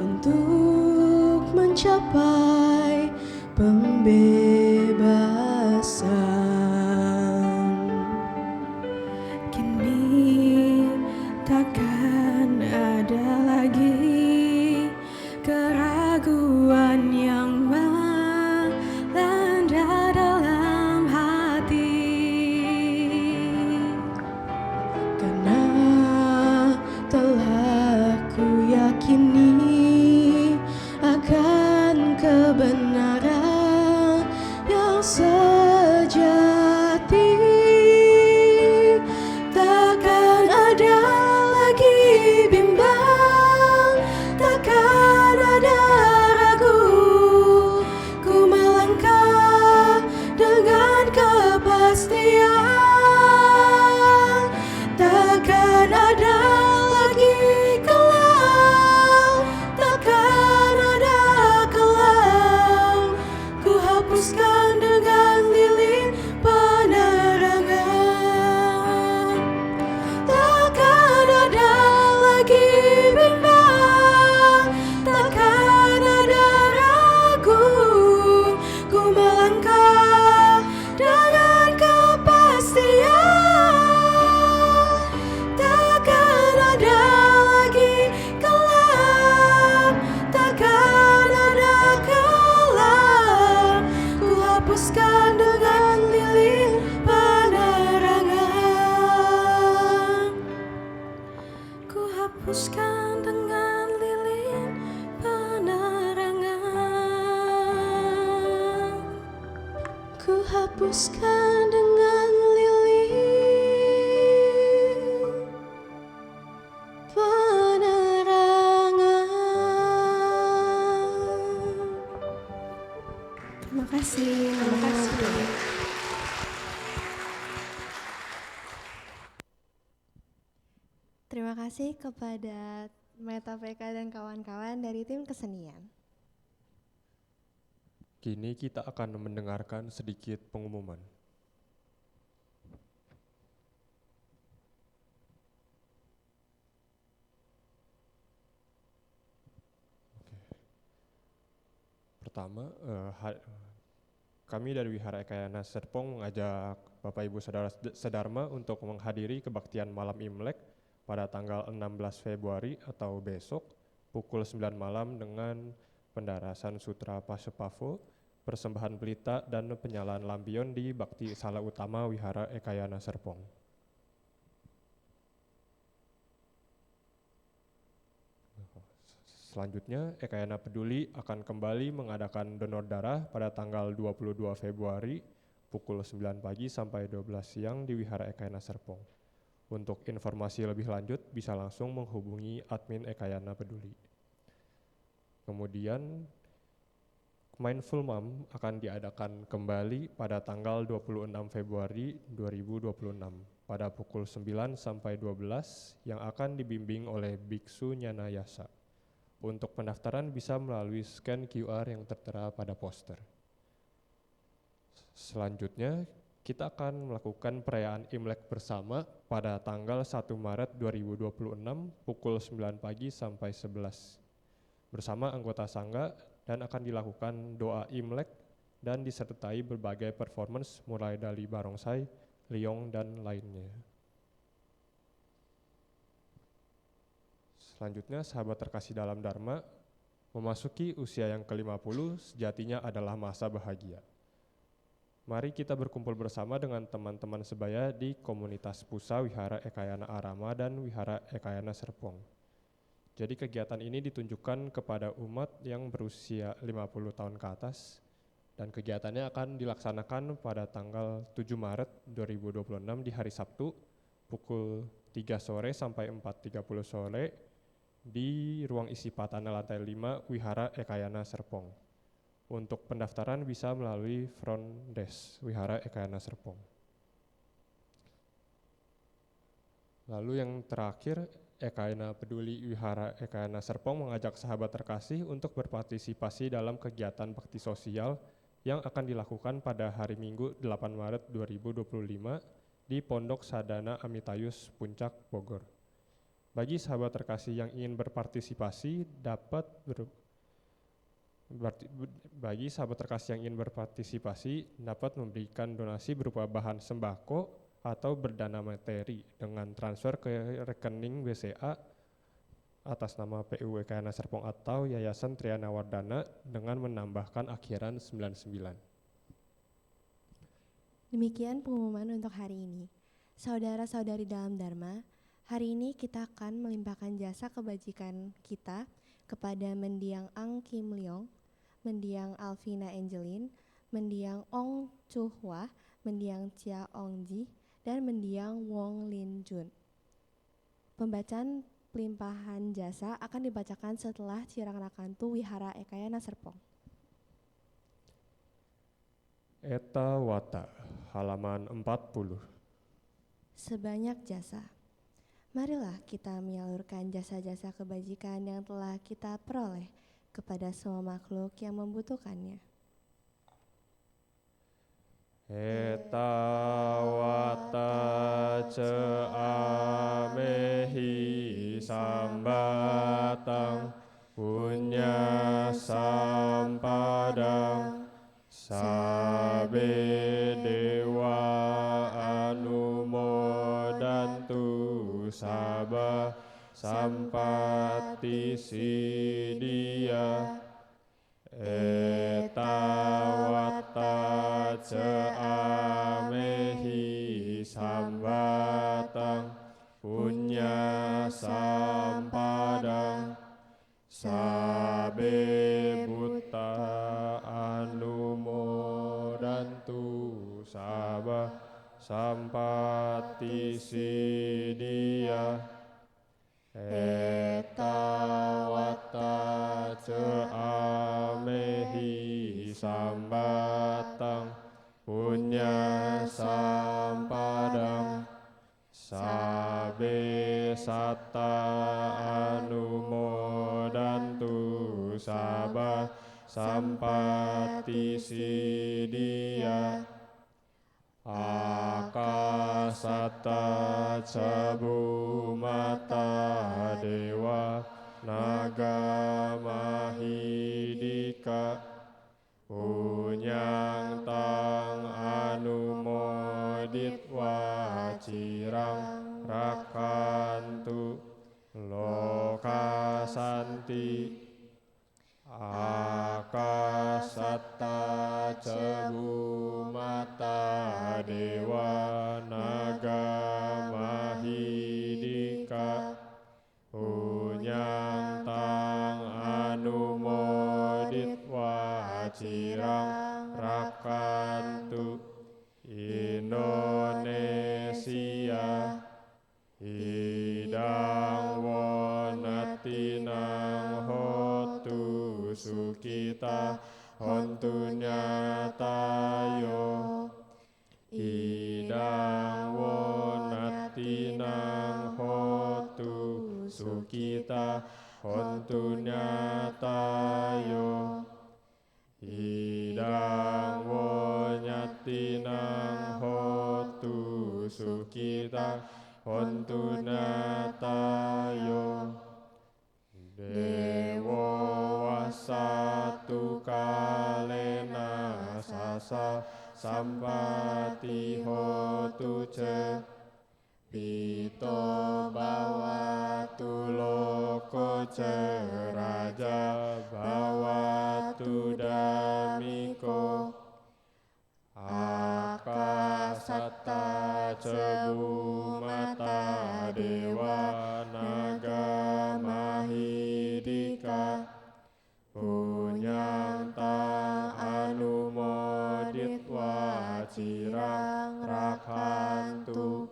untuk mencapai pembebasan. Kini takkan ada lagi keraguan yang melanda dalam hati, karena kepastian, takkan ada lagi kelam, takkan ada kelam. Ku hapuskan dengan lilin penerangan. Takkan ada lagi bimbang, takkan ada ragu. Ku melangkah dengan kepastian, takkan ada lagi kelam, takkan ada kelam. Ku hapuskan dengan lilin penerangan. Ku hapuskan dengan lilin penerangan. Ku hapuskan dengan lilin penerangan. Terima kasih. Terima kasih. Terima kasih kepada Meta PK dan kawan-kawan dari tim kesenian. Kini kita akan mendengarkan sedikit pengumuman. Pertama, kami dari Wihara Ekayana Serpong mengajak Bapak Ibu Saudara Sedharma untuk menghadiri kebaktian malam Imlek pada tanggal 16 Februari atau besok pukul 9 malam dengan pendarasan Sutra Pasepavo, persembahan pelita dan penyalaan lampion di Bakti Sala Utama Wihara Ekayana Serpong. Selanjutnya, Ekayana Peduli akan kembali mengadakan donor darah pada tanggal 22 Februari pukul 9 pagi sampai 12 siang di Wihara Ekayana Serpong. Untuk informasi lebih lanjut bisa langsung menghubungi admin Ekayana Peduli. Kemudian, Mindful Mom akan diadakan kembali pada tanggal 26 Februari 2026 pada pukul 9 sampai 12 yang akan dibimbing oleh Biksu Nyana Yasa. Untuk pendaftaran bisa melalui scan QR yang tertera pada poster. Selanjutnya, kita akan melakukan perayaan Imlek bersama pada tanggal 1 Maret 2026 pukul 9 pagi sampai 11 bersama anggota Sangga dan akan dilakukan doa Imlek dan disertai berbagai performance mulai dari barongsai, liong, dan lainnya. Selanjutnya, sahabat terkasih dalam Dharma, memasuki usia yang ke-50 sejatinya adalah masa bahagia. Mari kita berkumpul bersama dengan teman-teman sebaya di komunitas Pusa Wihara Ekayana Arama dan Wihara Ekayana Serpong. Jadi kegiatan ini ditunjukkan kepada umat yang berusia 50 tahun ke atas dan kegiatannya akan dilaksanakan pada tanggal 7 Maret 2026 di hari Sabtu pukul 3 sore sampai 4.30 sore di ruang isi Patana lantai 5 Wihara Ekayana Serpong. Untuk pendaftaran bisa melalui front desk Wihara Ekayana Serpong. Lalu yang terakhir, Ekayana Peduli Wihara Ekayana Serpong mengajak sahabat terkasih untuk berpartisipasi dalam kegiatan bakti sosial yang akan dilakukan pada hari Minggu 8 Maret 2025 di Pondok Sadana Amitayus Puncak Bogor. Bagi sahabat terkasih yang ingin berpartisipasi dapat memberikan donasi berupa bahan sembako atau berdana materi dengan transfer ke rekening BCA atas nama PU Ekayana Serpong atau Yayasan Triana Wardana dengan menambahkan akhiran 99. Demikian pengumuman untuk hari ini. Saudara-saudari dalam Dharma, hari ini kita akan melimpahkan jasa kebajikan kita kepada Mendiang Ang Kim Leong, Mendiang Alvina Angelin, Mendiang Ong Chu Hwa, Mendiang Chia Ong Ji, dan Mendiang Wong Lin Jun. Pembacaan pelimpahan jasa akan dibacakan setelah Cirang Rakantu Wihara Ekayana Serpong. Eta Wata, halaman 40. Sebanyak jasa. Marilah kita menyalurkan jasa-jasa kebajikan yang telah kita peroleh kepada semua makhluk yang membutuhkannya. Eta wata amehi sambatang punya sampadang sabe dewa anumodantu sabah sampati sidia eta wata amehi sambatang punya sampadang sabe buta anumodantu sabah sampati sidia eta wata amehi sambatang punya sampadang sabe sata anumodantu sabah sampati sidia akasata cabu mata dewa naga mahidika punyang tang anumodit wacirang rakantu lokasanti akasata cebu mata dewa naga mahidika punyang tang anumodit wacirang rakantu Indonesia hidang wonatinang hotu sukita hontu nyatayo idang wonatinang hotu sukita hontu nyatayo idang wonatinang hotu sukita hontu nyatayo dewo wasatu kalena sasa sampati hotu ce pito bawatu loko ce raja bawatu damiko akasata cebu mata dewa naga mahidika punyang tang anumodit wacirang rakantu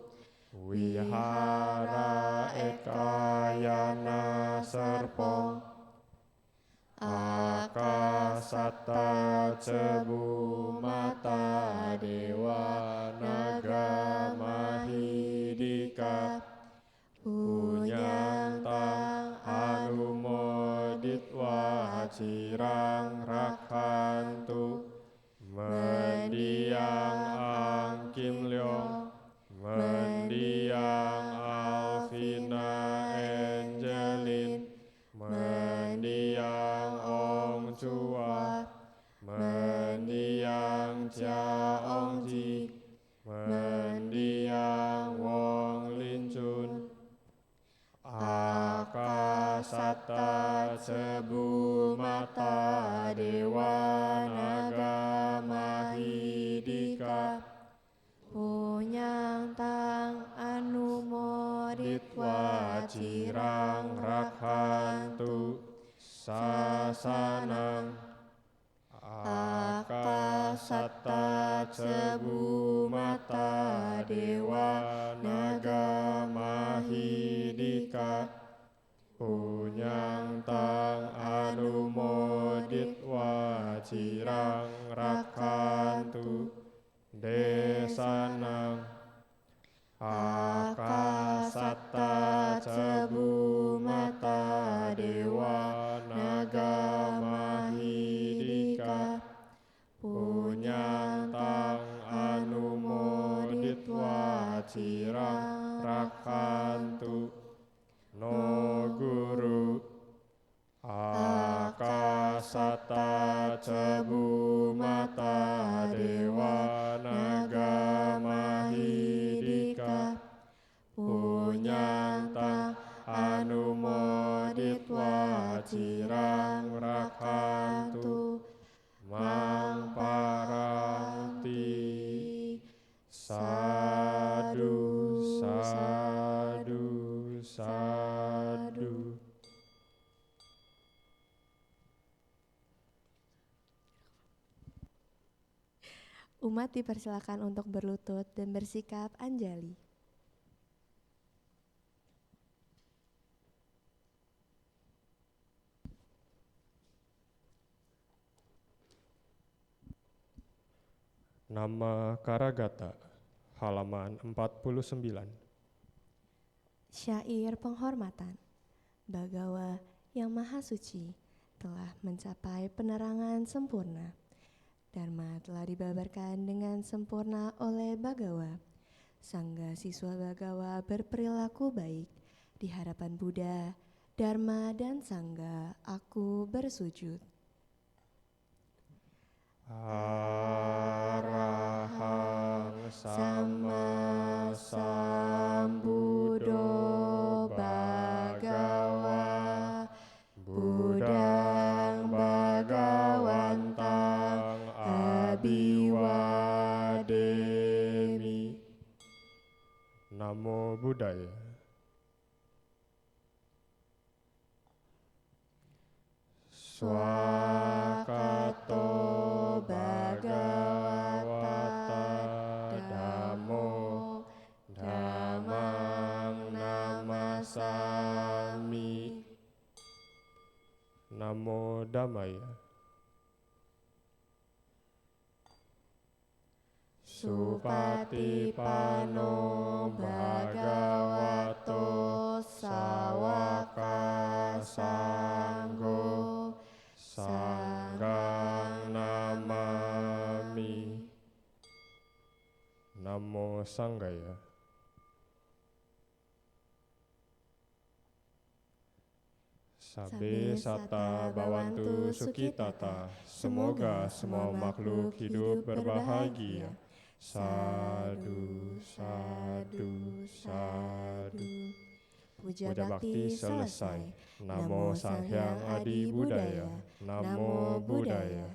wihara ekayana serpong akasata cebu mata dewa naga mahidika punyang tang anumodit wacirang rakantu mendiang angkim leong mendiang Alvina Angelin mendiang Ong Chua mendiang Chia Ong Ji mendiang Wong Lin Chun akasata cebu mata dewa naga mahidika punyang tang anumodit wacirang rakantu sasanang akasata cebu mata dewa naga mahidika punyang tang anumodit wacirang rakantu Desanang Akasata Cebu Mata Dewa Naga Mahidika Punyantang Anumoditwa Cirang Rakantu No Guru Akasata Cebu Mata Dewa Naga Mahidika Punyantang Anumoditwa Cirang Rakantu Mang Paranti Sadu Sadu Sadu. Umat dipersilakan untuk berlutut dan bersikap anjali. Nama Karagata, halaman 49. Syair penghormatan. Bagawa yang maha suci telah mencapai penerangan sempurna. Dharma telah dibabarkan dengan sempurna oleh Bagawa. Sangga siswa Bagawa berperilaku baik. Di hadapan Buddha, Dharma dan Sangga aku bersujud. Arahang Sama Sambuddho Bhagawa Buddhang Bhagawantang Abiwademi. Namo Buddhaya. Swakato Bhagavata Dhammo Dhammang Namasami. Namo Dhammaya. Supatipano Bhagavato Sawaka Sanggo Sanggang namami. Namo Sanggaya. Sabe sata bawantu sukitata. Semoga semua makhluk hidup berbahagia. Sadu, sadu, sadu. Puja bakti selesai. Namo Sang Hyang Adi Budaya. Namo Buddhaya.